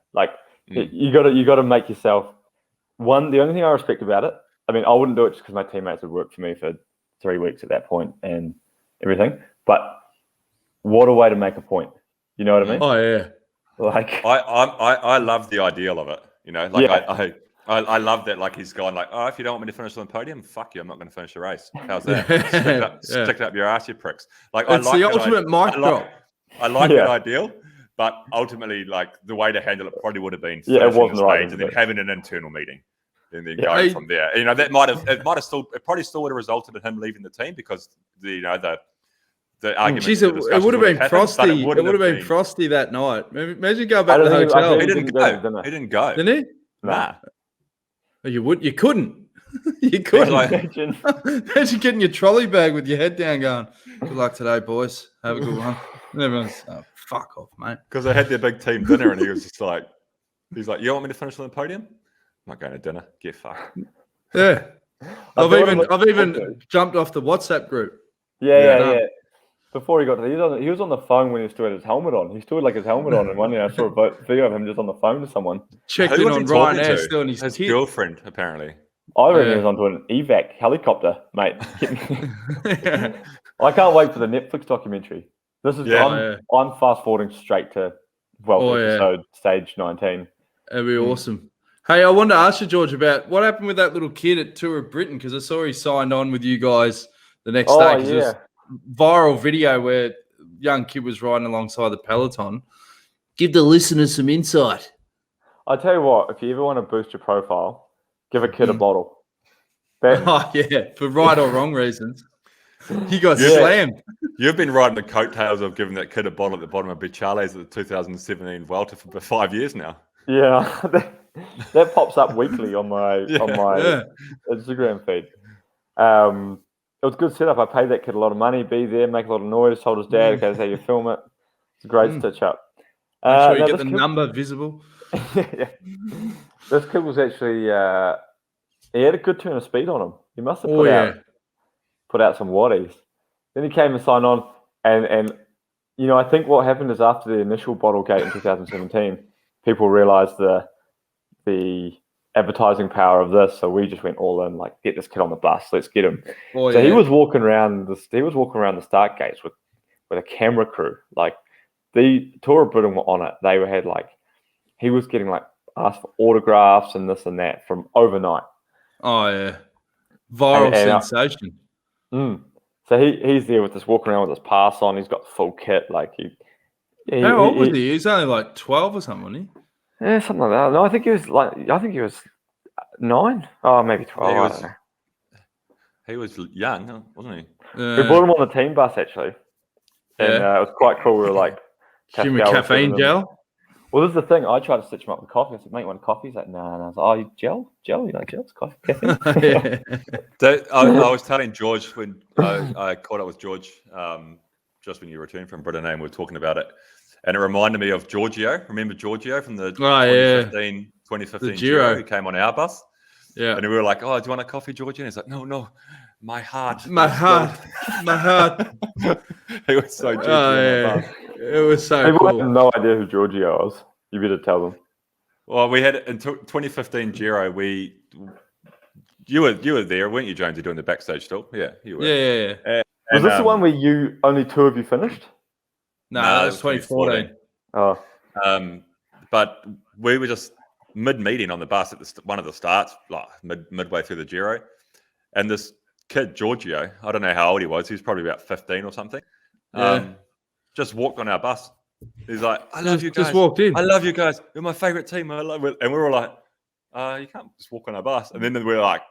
to make yourself one. The only thing I respect about it, I mean, I wouldn't do it just because my teammates would work for me for 3 weeks at that point and everything, but what a way to make a point. You know what I mean? Oh yeah. Like I love the ideal of it. Yeah. I love that. Like he's gone like, "Oh, if you don't want me to finish on the podium, fuck you. I'm not going to finish the race." How's that? Stick it up your ass, you pricks. Like It's the ultimate mic drop. I like that ideal, but ultimately, like the way to handle it probably would have been finishing it wasn't the right, stage and then having an internal meeting, and then Yeah. going from there. You know, it probably still would have resulted in him leaving the team, because the argument. Jeez, it would have been frosty. It would have been frosty that night. Imagine going back to the hotel. He didn't go. He didn't go. Didn't he? Nah. Oh, you couldn't. You couldn't. Imagine getting your trolley bag with your head down going, "Good luck today, boys. Have a good one." And everyone's, "Oh, fuck off, mate." Because they had their big team dinner, and he was just like, "You want me to finish on the podium? I'm not going to dinner. Get fucked." Yeah. I've even jumped off the WhatsApp group. Yeah. Before he got to, he was on the phone when he still had his helmet on. He still had his helmet on, and one day I saw a video of him just on the phone to someone. Checked in on Ryanair still, and his girlfriend apparently. I reckon he was onto an evac helicopter, mate. I can't wait for the Netflix documentary. This is I'm fast forwarding straight to episode stage 19. That'd be awesome. Hey, I wanted to ask you, George, about what happened with that little kid at Tour of Britain, because I saw he signed on with you guys the next day. It was viral video where a young kid was riding alongside the peloton. Give the listeners some insight. I tell you what, if you ever want to boost your profile, give a kid a bottle. For right or wrong reasons. He got slammed. You've been riding the coattails of giving that kid a bottle at the bottom of Bicharles at the 2017 Vuelta for 5 years now. Yeah, that pops up weekly on my Instagram feed. It was a good setup. I paid that kid a lot of money, be there, make a lot of noise, told his dad, okay, that's how you film it. It's a great stitch up. Make sure you get the number visible. This kid was actually, he had a good turn of speed on him. He must have put out some waddies. Then he came and signed on, and I think what happened is after the initial bottle gate in 2017, people realised the advertising power of this, so we just went all in, like, get this kid on the bus, let's get him. He was walking around the start gates with a camera crew. Like, the Tour of Britain were on it. They had he was getting asked for autographs and this and that from overnight. Oh yeah, viral sensation. So he's there with this, walking around with his pass on. He's got full kit. Yeah, How old was he? He's only like 12 or something, wasn't he? Yeah, something like that. No, I think he was 9. Oh, maybe 12. He I was- don't know. He was young, wasn't he? We brought him on the team bus actually, and it was quite cool. We were like, Give him a Pascal was caffeine giving him- gel. Well, this is the thing. I tried to stitch him up with coffee. I said, "Mate, you want a coffee?" He's like, "No." And I was like, "Oh, you gel? You like gels? Coffee, caffeine?" I was telling George when I caught up with George just when you returned from Britain and we were talking about it. And it reminded me of Giorgio. Remember Giorgio from the 2015 The Giro Giro. who came on our bus? Yeah. And we were like, "Oh, do you want a coffee, Giorgio?" And he's like, "No, my heart. My heart. My heart. He was so Giorgio on that bus. It was so People cool. have no idea who Giorgio was. You better tell them. Well, we had in 2015 Giro. You were there, weren't you, Jonesy, doing the backstage still? Yeah, you were. Yeah. Was this the one where only 2 of you finished? No, that was 2014. Oh, but we were just mid-meeting on the bus at one of the starts, like midway through the Giro, and this kid Giorgio, I don't know how old he was. He was probably about 15 or something. Just walked on our bus. He's like, "I love you guys. Just walked in. I love you guys. You're my favorite team. I love it." And we were like, "You can't just walk on our bus." And then we were like,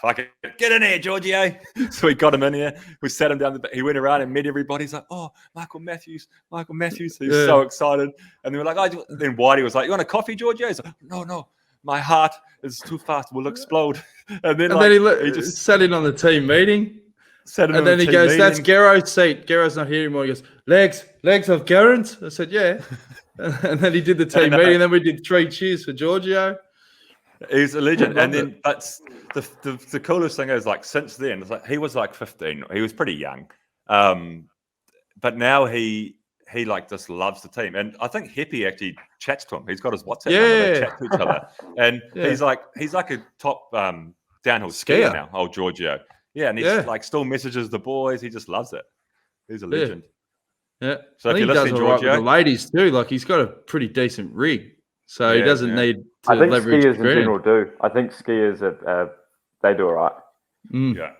fuck it. Get in here, Giorgio." So we got him in here. We sat him down. He went around and met everybody. He's like, "Oh, Michael Matthews. He's so excited." And they were like, then Whitey was like, "You want a coffee, Giorgio?" He's like, No. My heart is too fast. We'll explode." And then he just sat in on the team meeting. And then he goes, "That's Garro's seat. Garro's not here anymore." He goes, legs of Garrons? I said, "Yeah." And then he did the team meeting. And then we did 3 cheers for Giorgio. He's a legend. And then that's the coolest thing is, like, since then, it's like he was like 15. He was pretty young. But now he like just loves the team. And I think Heppy actually chats to him. He's got his WhatsApp number. They chat to each other. And he's like a top downhill skier now, old Giorgio. Yeah, and he's like still messages the boys. He just loves it. He's a legend. Yeah. So if you're listening, Giorgio, with the ladies too. Like, he's got a pretty decent rig, so he doesn't need to I think leverage skiers in ground. general do. I think skiers they do all right. Yeah,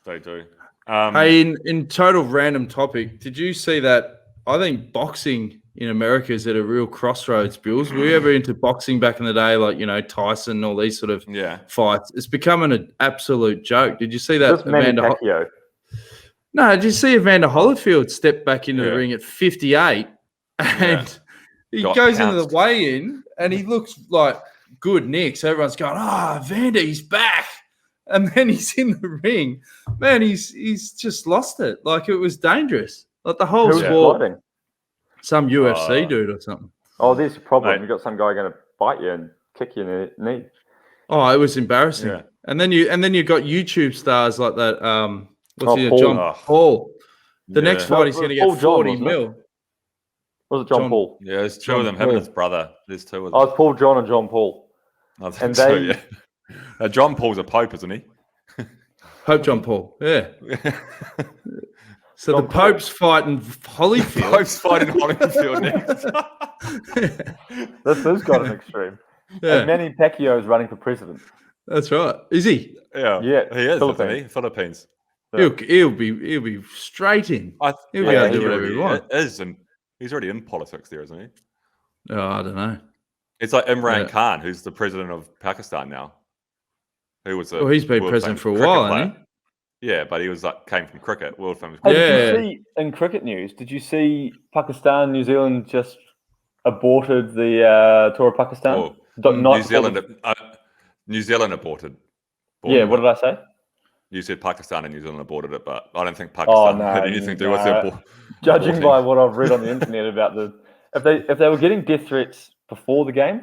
they do. Hey, in total random topic, did you see that? I think boxing in America is at a real crossroads, Bills. Were you ever into boxing back in the day, like, Tyson, all these sort of fights? It's becoming an absolute joke. Did you see that? Just Manny Pacquiao. No, did you see Evander Holyfield step back into the ring at 58 and he goes into the weigh-in and he looks like good Nick. So everyone's going, Evander, he's back. And then he's in the ring. Man, he's just lost it. Like, it was dangerous. Like, the whole sport. Fighting? Some UFC dude or something. Oh, there's a problem. You've got some guy going to bite you and kick you in the knee. Oh, it was embarrassing. Yeah. And then you got YouTube stars like that. John Paul. The next fight he's going to get 40 mil. Was it John Paul? Yeah, there's 2 of them. Him and his brother. There's 2 of them. Oh, it's Paul John and John Paul. I think so, yeah. John Paul's a Pope, isn't he? Pope John Paul, yeah. So John the Pope's fighting Holyfield. Pope's fighting Holyfield next. This has got an extreme. Yeah. And Manny Pacquiao is running for president. That's right. Is he? Yeah, he is. Philippines. Yeah. He'll be straight in. He'll be able to do whatever he wants. Is, and he's already in politics there, isn't he? Oh, I don't know. It's like Imran Khan, who's the president of Pakistan now. Who was he's been president for a while, hasn't he? Yeah, but he was came from cricket, world famous. Did you see in cricket news? Did you see Pakistan, New Zealand just aborted the tour of Pakistan? New Zealand aborted. Yeah, what did I say? You said Pakistan and New Zealand aborted it, but I don't think Pakistan had anything to do with it. Judging by what I've read on the internet about if they were getting death threats before the game,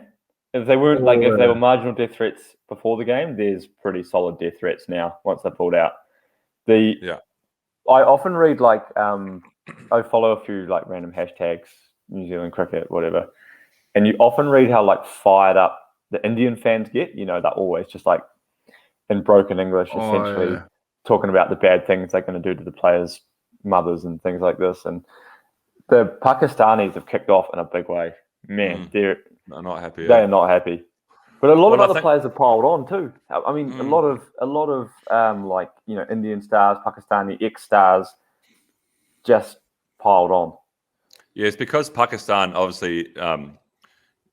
if they weren't if they were marginal death threats before the game, there's pretty solid death threats now once they're pulled out. I often read I follow a few random hashtags, New Zealand cricket, whatever, and you often read how fired up the Indian fans get. They're always just in broken English, essentially talking about the bad things they're going to do to the players' mothers and things like this. And the Pakistanis have kicked off in a big way. Man, they're not happy. They are not happy. But a lot of other players have piled on too. I mean, a lot of Indian stars, Pakistani ex-stars just piled on. Yeah, it's because Pakistan, obviously,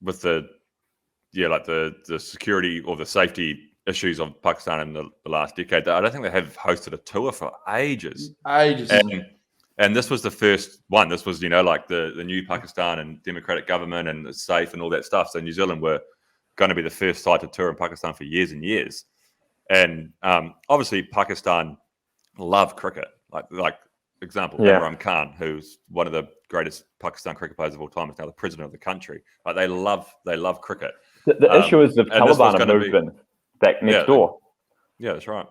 with the security or the safety issues of Pakistan in the last decade, I don't think they have hosted a tour for ages. And this was the first one. This was, like the new Pakistan and democratic government and it's safe and all that stuff. So New Zealand were going to be the first site to tour in Pakistan for years and years. And obviously, Pakistan love cricket. Like example, Imran Khan, who's one of the greatest Pakistan cricket players of all time, is now the president of the country. Like they love cricket. The issue is the Taliban have moved in back next door. Yeah, that's right.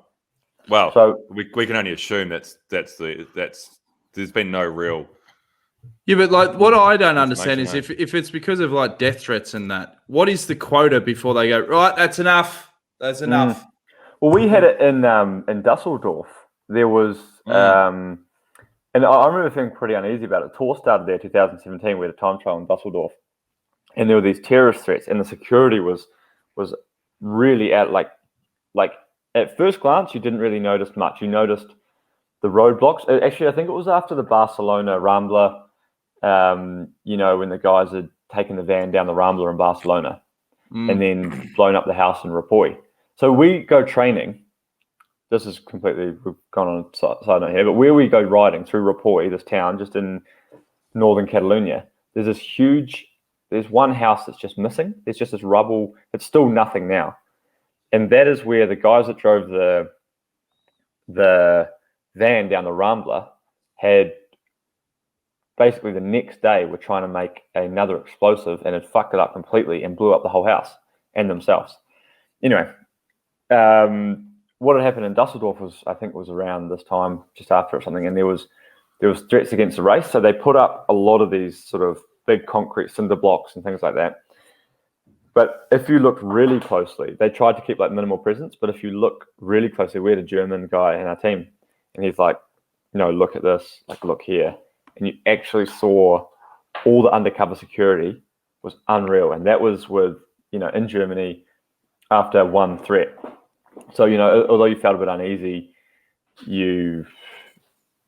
Well, so we can only assume that's there's been no real. Yeah, but like what I don't understand is if it's because of like death threats and that, what is the quota before they go, right, that's enough. That's enough. Well, we had it in Dusseldorf. There was and I remember feeling pretty uneasy about it. Tour started there 2017. We had a time trial in Dusseldorf. And there were these terrorist threats, and the security was really at like at first glance you didn't really notice much. You noticed the roadblocks. Actually, I think it was after the Barcelona Rambla. When the guys had taken the van down the Rambla in Barcelona, and then blown up the house in Ripoll. So we go training. This is we've gone on a side note here, but where we go riding through Ripoll, this town just in northern Catalonia, there's one house that's just missing. There's just this rubble. It's still nothing now. And that is where the guys that drove the van down the Rambla had basically the next day were trying to make another explosive and had fucked it up completely and blew up the whole house and themselves. Anyway, what had happened in Dusseldorf was around this time, just after or something, and there was threats against the race. So they put up a lot of these sort of big concrete cinder blocks and things like that. But if you look really closely, they tried to keep like minimal presence. But if you look really closely, we had a German guy in our team, and he's like, look at this, like look here, and you actually saw all the undercover security was unreal, and that was with in Germany after one threat. So although you felt a bit uneasy, you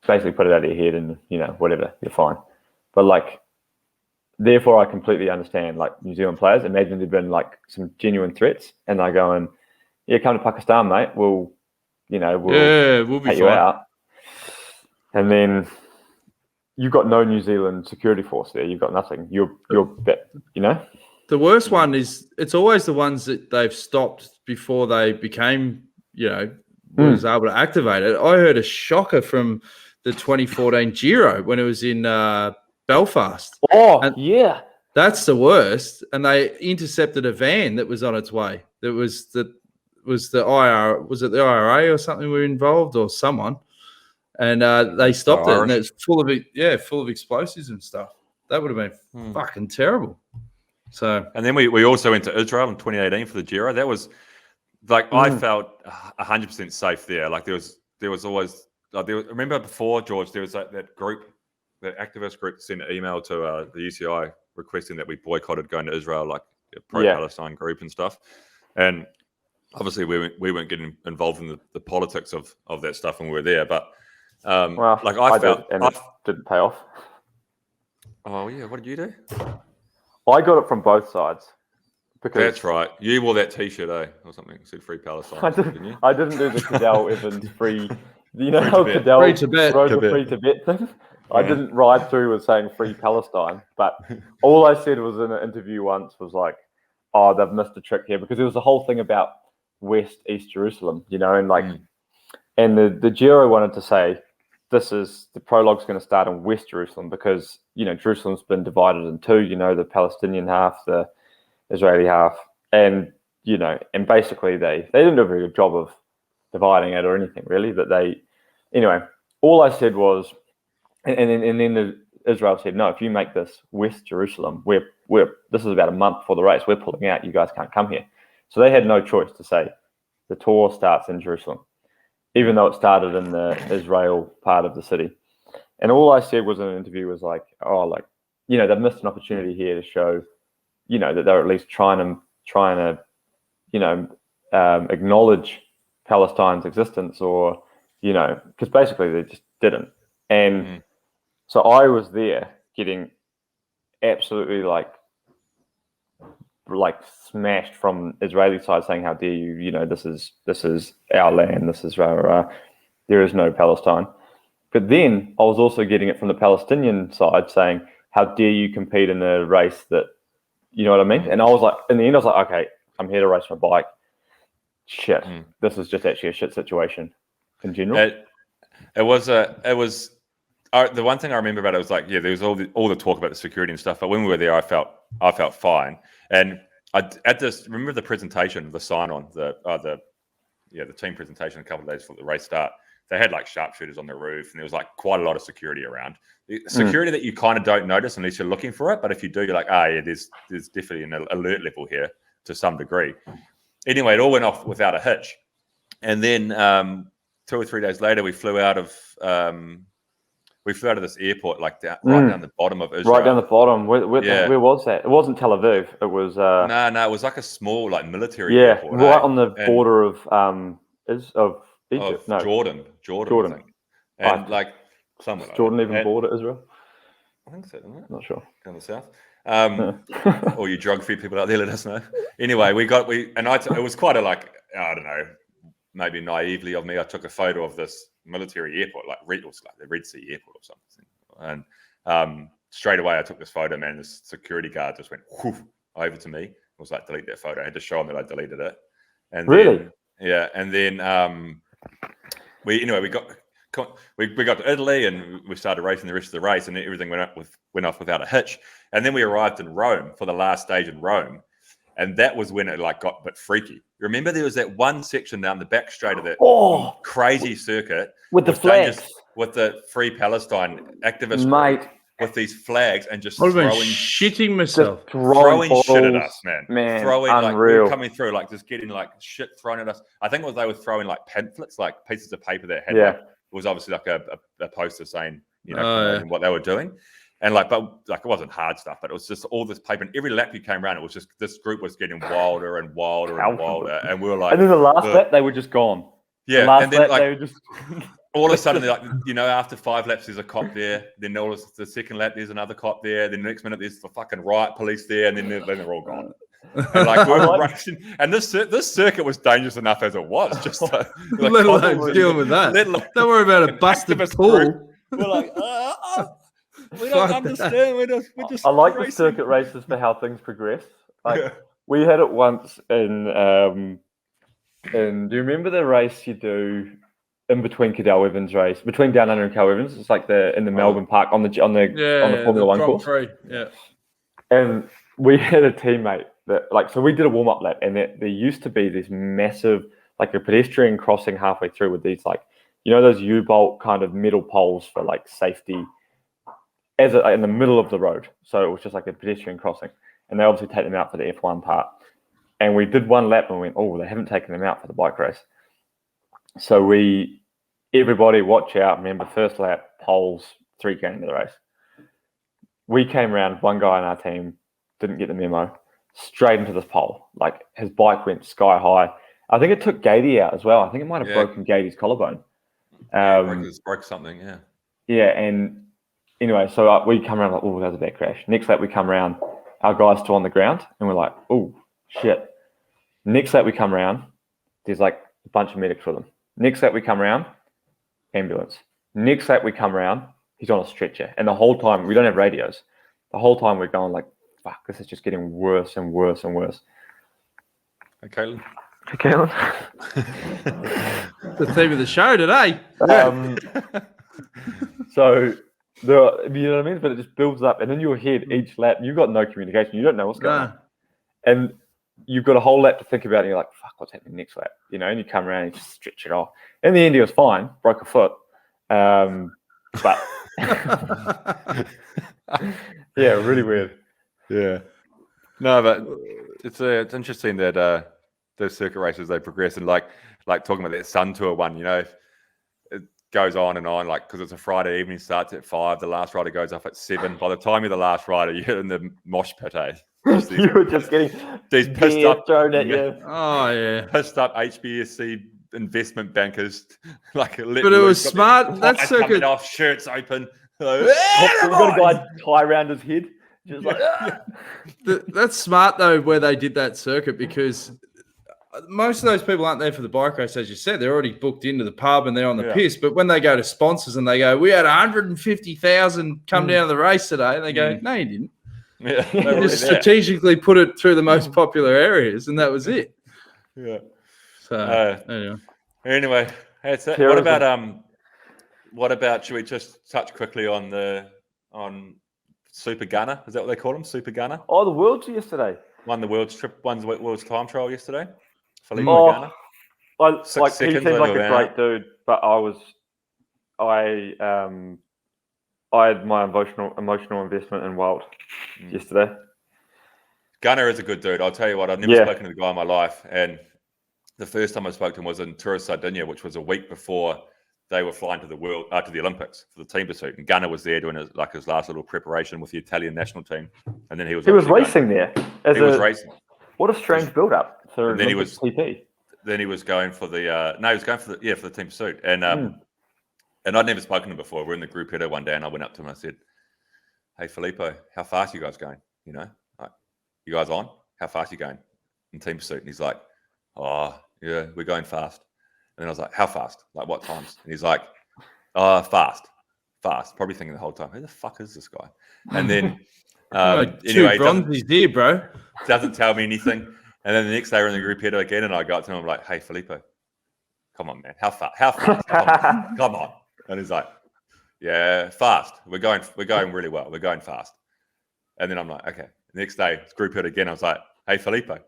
basically put it out of your head and whatever, you're fine. But like. Therefore, I completely understand, like, New Zealand players. Imagine there'd been, like, some genuine threats, and they're going, yeah, come to Pakistan, mate. We'll be take you out. And then you've got no New Zealand security force there. You've got nothing. You're The worst one is it's always the ones that they've stopped before they became, was able to activate it. I heard a shocker from the 2014 Giro when it was in Belfast. Yeah. That's the worst. And they intercepted a van that was on its way. That was the IRA, was it the IRA or something were involved or someone? And they stopped it, and it's full of explosives and stuff. That would have been fucking terrible. So, and then we also went to Israel in 2018 for the Giro. That was like I felt 100% safe there. Like there was always remember before, George, there was that group. The activist group sent an email to the UCI requesting that we boycotted going to Israel, like a pro-Palestine group and stuff. And obviously we weren't getting involved in the politics of that stuff when we were there. But I felt it didn't pay off. Oh yeah, what did you do? I got it from both sides. Because that's right. You wore that T-shirt, or something. It said "Free Palestine." Didn't you? I didn't do the Cadell Evans free. How Cadell wrote the Free Tibet thing. I didn't ride through with saying Free Palestine, but all I said was in an interview once was like, oh, they've missed a trick here, because there was a whole thing about East Jerusalem, and like, and the Giro wanted to say, the prologue's going to start in West Jerusalem because, Jerusalem's been divided in two, the Palestinian half, the Israeli half, and, and basically they didn't do a very good job of dividing it or anything really, but anyway, all I said was, and then Israel said, no, if you make this West Jerusalem, this is about a month before the race, we're pulling out, you guys can't come here. So they had no choice to say the tour starts in Jerusalem, even though it started in the Israel part of the city. And all I said was in an interview was like, they've missed an opportunity here to show, that they're at least trying to acknowledge Palestine's existence, or, because basically they just didn't. And so I was there getting absolutely like smashed from Israeli side, saying, "How dare you? You know, this is our land. This is rah, rah, rah. There is no Palestine." But then I was also getting it from the Palestinian side, saying, "How dare you compete in a race that," you know what I mean? And I was like, in the end, I was like, "Okay, I'm here to race my bike. Shit, this is just actually a shit situation in general." It was the one thing I remember about it was like, yeah, there was all the talk about the security and stuff, but when we were there, I felt fine. And remember the presentation, the sign on, the team presentation a couple of days before the race start. They had like sharpshooters on the roof, and there was like quite a lot of security around. The security that you kind of don't notice unless you're looking for it, but if you do, you're like, there's definitely an alert level here to some degree. Anyway, it all went off without a hitch, and then 2 or 3 days later, we flew out of this airport, like right down the bottom of Israel. Right down the bottom. Where was that? It wasn't Tel Aviv. It was no, it was like a small like military airport. Right on the border of Egypt. Jordan. I think. And like somewhere. Jordan even border Israel? I think so, isn't it? Not sure. Down the south. All you geography people out there, let us know. Anyway, it was quite a I don't know, maybe naively of me. I took a photo of this military airport, like the Red Sea airport or something. And straight away I took this photo, man. This security guard just went over to me. I was like, delete that photo. I had to show him that I deleted it. And really? And then we got to Italy and we started racing the rest of the race, and everything went off without a hitch. And then we arrived in Rome for the last stage in Rome, and that was when it got a bit freaky. Remember, there was that one section down the back straight of that crazy circuit with the flags, with the Free Palestine activists, mate, with these flags and just shitting myself, throwing shit at us, man. Throwing unreal. we were coming through, just getting shit thrown at us. I think they were throwing pamphlets, pieces of paper that had it was obviously a poster saying what they were doing, and but it wasn't hard stuff, but it was just all this paper. And every lap you came around, it was just this group was getting wilder and wilder and wilder, and we were like, and then the last lap they were just gone. Yeah, and then they were just. All of a sudden, after 5 laps, there's a cop there. Then the second lap, there's another cop there. Then the next minute, there's the fucking riot police there, and then they're all gone. And we were rushing. And this circuit was dangerous enough as it was. Just let alone deal with that. Don't worry about a busted pool. We're like, we don't understand. We're just. I like the circuit races for how things progress. We had it once in. Do you remember the race you do? In between Cadell Evans race, between Down Under and Cadell Evans, it's like in the Melbourne Park on the Formula One course. Yeah. And we had a teammate that so we did a warm up lap, and there used to be this massive a pedestrian crossing halfway through with these those U-bolt kind of middle poles for safety, in the middle of the road. So it was just a pedestrian crossing, and they obviously take them out for the F1 part. And we did one lap and we went, they haven't taken them out for the bike race. So everybody watch out. Remember, first lap, poles, 3K into the race. We came around, one guy on our team didn't get the memo, straight into this pole. His bike went sky high. I think it took Gatey out as well. I think it might have broken Gatey's collarbone. Broke something, yeah. Yeah, and anyway, so we come around that was a bad crash. Next lap we come around, our guy's still on the ground, and we're like, oh, shit. Next lap we come around, there's a bunch of medics with him. Next lap we come around, ambulance. Next lap we come around, he's on a stretcher. And the whole time, we don't have radios. The whole time we're going fuck, this is just getting worse and worse and worse. Hey, Caitlin. The theme of the show today. So, you know what I mean? But it just builds up. And in your head, each lap, you've got no communication. You don't know what's going on. And you've got a whole lap to think about, and you're like, fuck, what's happening next lap? And you come around and you just stretch it off. In the end, he was fine, broke a foot. But yeah, really weird. Yeah. No, but it's interesting that those circuit races, they progress, and like talking about that Sun Tour one, it goes on and on, because it's a Friday evening, starts at 5, the last rider goes off at 7. By the time you're the last rider, you're in the mosh pit, You were just getting these pissed up thrown at you. Oh yeah, pissed up HBSC investment bankers. But it was smart. That circuit off, shirts open. We've got a guy tie around his head. Just like, That's smart though, where they did that circuit, because most of those people aren't there for the bike race, as you said. They're already booked into the pub and they're on the piss. But when they go to sponsors and they go, "We had 150,000 come down to the race today," and they go, "No, you didn't. Yeah, You just strategically put it through the most popular areas, and that was it." Yeah. So Anyway, that's it. Terrorism. What about? Should we just touch quickly on Super Ganna? Is that what they call him? Super Ganna? Oh, the Worlds yesterday. Won the world's time trial yesterday. Filippo Ganna. He seemed like a great dude, but I had my emotional investment in Wild yesterday. Gunner is a good dude. I'll tell you what, I've never spoken to the guy in my life. And the first time I spoke to him was in Tourist Sardinia, which was a week before they were flying to the Olympics for the team pursuit. And Gunner was there doing his last little preparation with the Italian national team. And then he was racing there. He was racing. What a strange build-up for and then Olympic TP. Then he was going for the for the team pursuit. And I'd never spoken to him before. We're in the group header one day, and I went up to him and I said, "Hey, Filippo, how fast are you guys going? You know, like, you guys on? How fast are you going in team pursuit?" And he's like, "Oh, yeah, we're going fast." And then I was like, "How fast? Like what times?" And he's like, "Oh, fast. Probably thinking the whole time, who the fuck is this guy?" And then anyway, he's there, bro. Doesn't tell me anything. And then the next day we're in the group header again, and I got to him, I'm like, "Hey, Filippo, come on, man. How fast? Come on." And he's like, "Yeah, fast. We're going really well. We're going fast." And then I'm like, "Okay." The next day, it's group header again. I was like, "Hey, Filippo,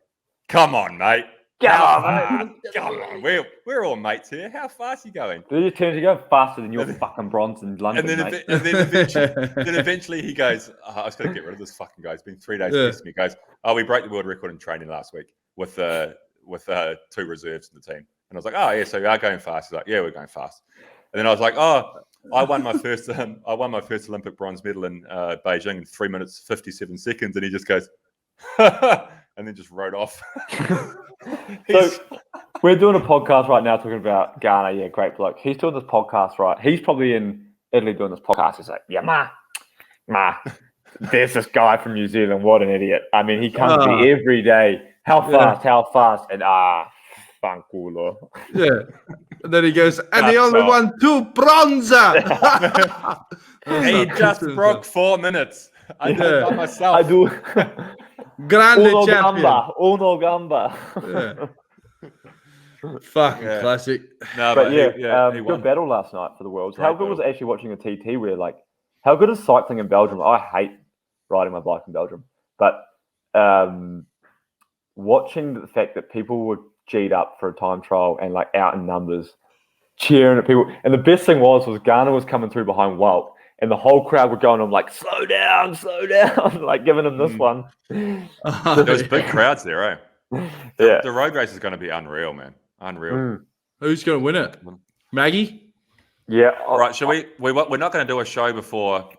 come on, mate. Come on. We're all mates here. How fast are you going?" Then you turn to go faster than your fucking bronze in London, and mate. then eventually he goes, "I was going to get rid of this fucking guy. It's been 3 days testing me." He goes, "Oh, we broke the world record in training last week with 2 reserves in the team." And I was like, "Oh yeah, so you are going fast?" He's like, "Yeah, we're going fast." And then I was like, "Oh, I won my first Olympic bronze medal in Beijing in 3 minutes 57 seconds." And he just goes, and then just rode off. So we're doing a podcast right now talking about Ganna. Yeah, great bloke. He's doing this podcast, right? He's probably in Italy doing this podcast. He's like, "Yeah, ma, there's this guy from New Zealand. What an idiot. I mean, he comes to me every day. How fast? And fanculo." Yeah. And then he goes, "And he only won 2 bronzer." He just broke 4 minutes. I did it by myself. I do. Grande Uno champion. gamba. Fucking classic. No, but he good won. battle last night for the Worlds. How good was it actually watching a TT where, like, how good is cycling in Belgium? I hate riding my bike in Belgium. But watching the fact that people were G'd up for a time trial and, like, out in numbers, cheering at people. And the best thing was Ganna was coming through behind Wout. And the whole crowd were going on like, slow down, like giving him this one. There was big crowds there, eh? The road race is going to be unreal, man. Unreal. Who's going to win it? Maggie? Yeah. All right. Shall we? We're not going to do a show before.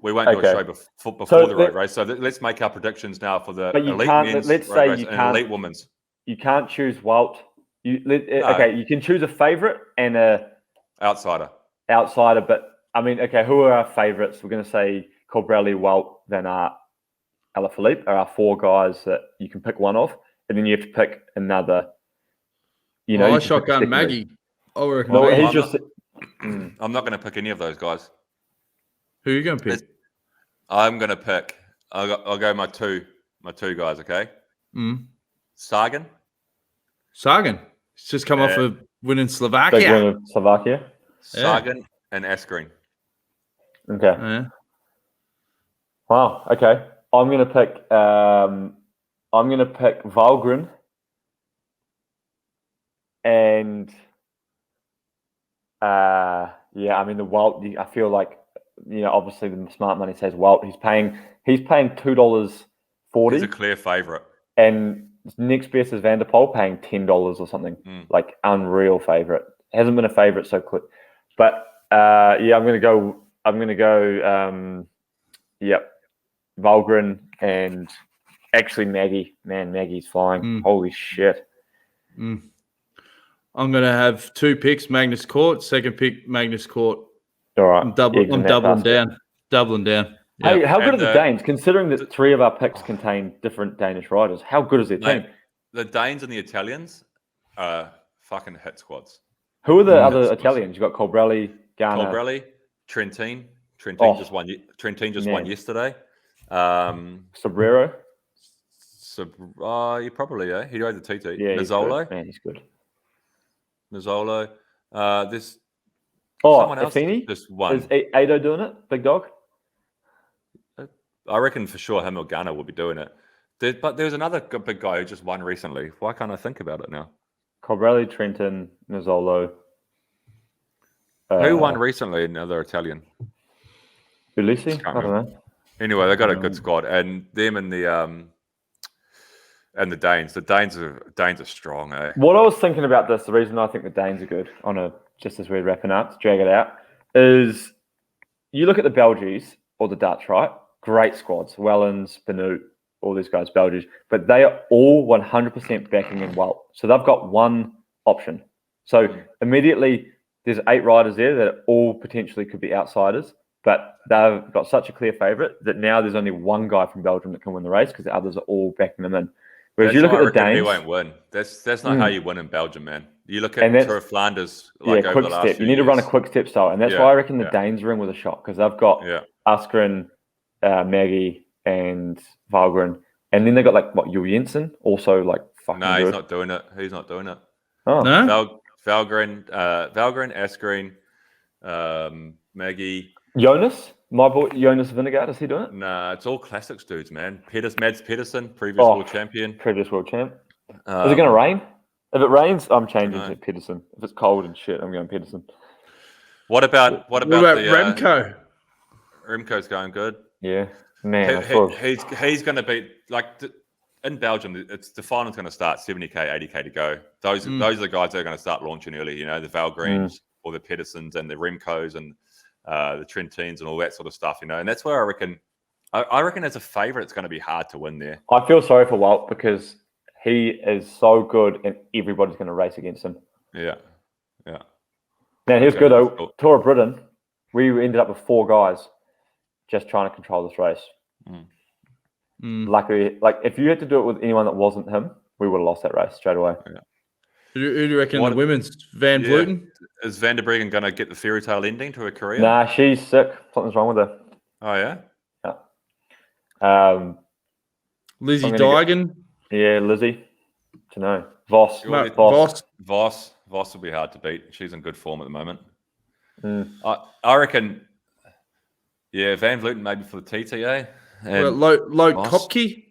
We won't do a show before the road race. So let's make our predictions now for the elite men's road race and elite women's. You can't choose Wout. Okay, you can choose a favorite and a outsider. But I mean, okay, who are our favorites? We're going to say Colbrelli, Wout, Van Aert, Alaphilippe are our 4 guys that you can pick one of, and then you have to pick another. You know, I shotgun Maggie. I'm not going to pick any of those guys. Who are you going to pick? I'm going to pick. I'll go my two guys. Okay. Sagan. He's just come off of winning Slovakia. Big win of Slovakia. Sagan and Askren. Okay. Yeah. Wow. Okay. I'm gonna pick Valgren and I mean the Wout. I feel like, you know, obviously the smart money says Wout. He's paying $2.40. He's a clear favourite. And next best is Van der Poel paying $10 or something. Like unreal favourite. Hasn't been a favourite so quick. But I'm gonna go Valgren and actually Maggie. Man, Maggie's flying. Holy shit. I'm gonna have 2 picks, Magnus Cort. Second pick, Magnus Cort. All right. I'm doubling down. Hey, how good And are the Danes? Considering that 3 of our picks contain different Danish riders, how good is their team? Mate, the Danes and the Italians are fucking hit squads. Who are the other Italians? You got Colbrelli, Ganna. Colbrelli, Trentin. Oh, just won. Trentin just man. won yesterday. Sobrero. You probably he rode the TT. Yeah, Nizzolo. Man, he's good. Nizzolo. There's Oh, someone else Affini? just won. Is Ado doing it? Big dog? I reckon for sure him or Ganna will be doing it. But there's another big guy who just won recently. Why can't I think about it now? Colbrelli, Trentin, Nizzolo. Who won recently? Another Italian. Ulisi? I don't know. Anyway, they got a good squad, and them and the Danes. The Danes are strong. What I was thinking about this, the reason I think the Danes are good, just as we're wrapping up to drag it out, is you look at the Belgies or the Dutch, right? Great squads, Wellens, Benoot, all these guys, Belgies, but they are all 100% backing in Welt. So they've got one option. So immediately there's 8 riders there that all potentially could be outsiders, but they've got such a clear favourite that now there's only one guy from Belgium that can win the race because the others are all backing them in. Whereas you look at the Danes, he won't win. That's not how you win in Belgium, man. You look at Tour of Flanders, over quick the last step. few You need to run a years. quick step style, and that's why I reckon the Danes are in with a shot because they've got Askren, Maggie, and Valgren, and then they got Jules Jensen, also fucking. No, good. he's not doing it. He's not doing it. Oh No? Valgren, Askren, Maggie. Jonas, my boy Jonas Vingegaard, is he doing it? Nah, it's all classics dudes, man. Mads Pedersen, previous world champion. Previous world champ. Is it going to rain? If it rains, I'm changing to Pedersen. If it's cold and shit, I'm going Pedersen. What about Remco? Remco's going good. Yeah, man. He's going to be in Belgium. The final's going to start 70k, 80k to go. Those are the guys that are going to start launching early. You know, the Valgrens or the Pedersens and the Remcos and the Trentins and all that sort of stuff. You know, and that's where I reckon. I reckon as a favourite, it's going to be hard to win there. I feel sorry for Walt because he is so good, and everybody's going to race against him. Yeah. Man, he was good though. Cool. Tour of Britain, we ended up with 4 guys just trying to control this race. Luckily, if you had to do it with anyone that wasn't him, we would have lost that race straight away. Yeah. Who do you reckon the women's? Van Vleuten? Is Van der Breggen going to get the fairy tale ending to her career? Nah, she's sick. Something's wrong with her. Oh, yeah? Yeah. Lizzie Deigen? Yeah, Lizzie. To know. Voss. Voss will be hard to beat. She's in good form at the moment. I reckon, Van Vleuten maybe for the TTA. Low Kopke?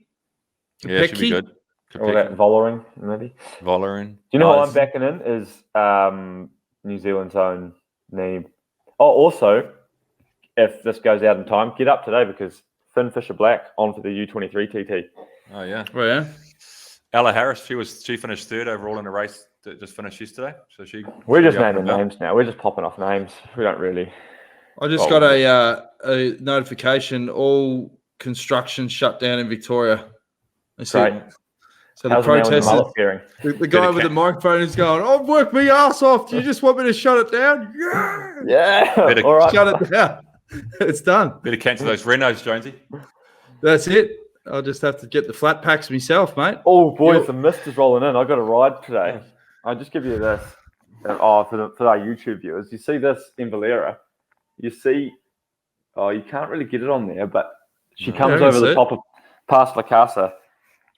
Yeah, should be good. Or that Vollering, maybe. Vollering. Do you know what I'm backing in? Is New Zealand's own Neem. Oh, also, if this goes out in time, get up today because Finn Fisher-Black on for the U23 TT. Oh, yeah. Oh, yeah. Ella Harris, she finished 3rd overall in a race that just finished yesterday. So we're just naming names now. We're just popping off names. We don't really. I just got a notification. All construction shut down in Victoria. Great. So the protesters, the guy with the microphone is going, "I've worked my ass off. Do you just want me to shut it down?" Yeah. All right. Shut it down. It's done. Better cancel those Renos, Jonesy. That's it. I'll just have to get the flat packs myself, mate. Oh, boys, the mist is rolling in. I got a ride today. I'll just give you this. For our YouTube viewers, you see this in Valera. You see, you can't really get it on there, but she comes over the top of past La Casa,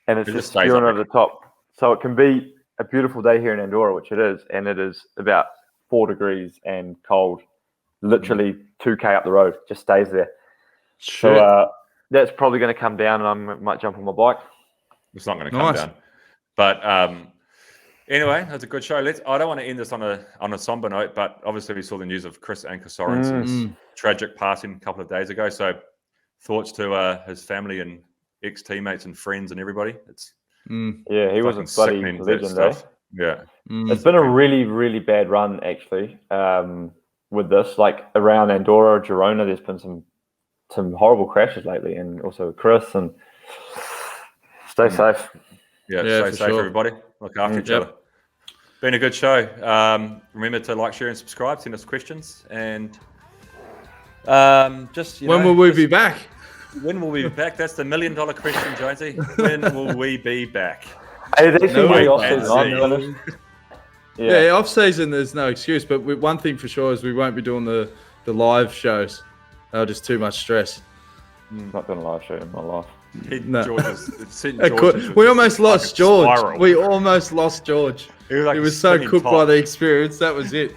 and it's just spewing over the top. So it can be a beautiful day here in Andorra, which it is, and it is about 4 degrees and cold. Literally 2k up the road, just stays there. Shit. So that's probably going to come down, and I might jump on my bike. It's not going to come down, but anyway, that's a good show. I don't want to end this on a somber note, but obviously we saw the news of Chris Anker Sorensen's tragic passing a couple of days ago. So thoughts to his family and ex-teammates and friends and everybody. Yeah, he was a bloody legend, eh? Yeah. It's been a really, really bad run, actually, with this. Around Andorra, Girona, there's been some horrible crashes lately, and also Chris, and stay safe. Yeah, stay safe, everybody. Look after each other. Been a good show. Remember to like, share, and subscribe. Send us questions, and when will we be back? When will we be back? That's the $1 million question, Jonesy. When will we be back? Hey, it's actually No, really wait, off-season, man. aren't we, finished? Yeah, off season there's no excuse, but one thing for sure is we won't be doing the live shows. They're just too much stress. I'm not doing a live show in my life. No. We We almost lost George. We almost lost George. He was, like He was so spinning cooked top. by the experience. That was it.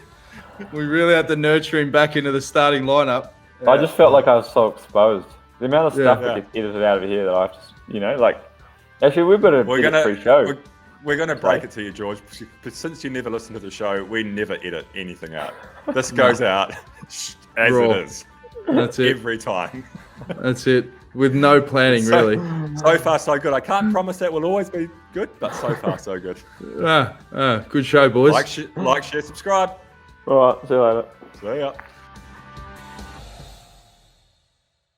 We really had to nurture him back into the starting lineup. I just felt like I was so exposed. The amount of stuff Yeah. that gets edited out of here that I have to, like, actually, we've got a We're bit of gonna pre-show. We're gonna break it to you, George. But since you never listen to the show, we never edit anything out. This goes out as Raw. it is. That's it. Every time. That's it. With no planning, really. So far, so good. I can't promise that will always be good, but so far, so good. Good show, boys. Like, share, subscribe. All right, see you later. See ya.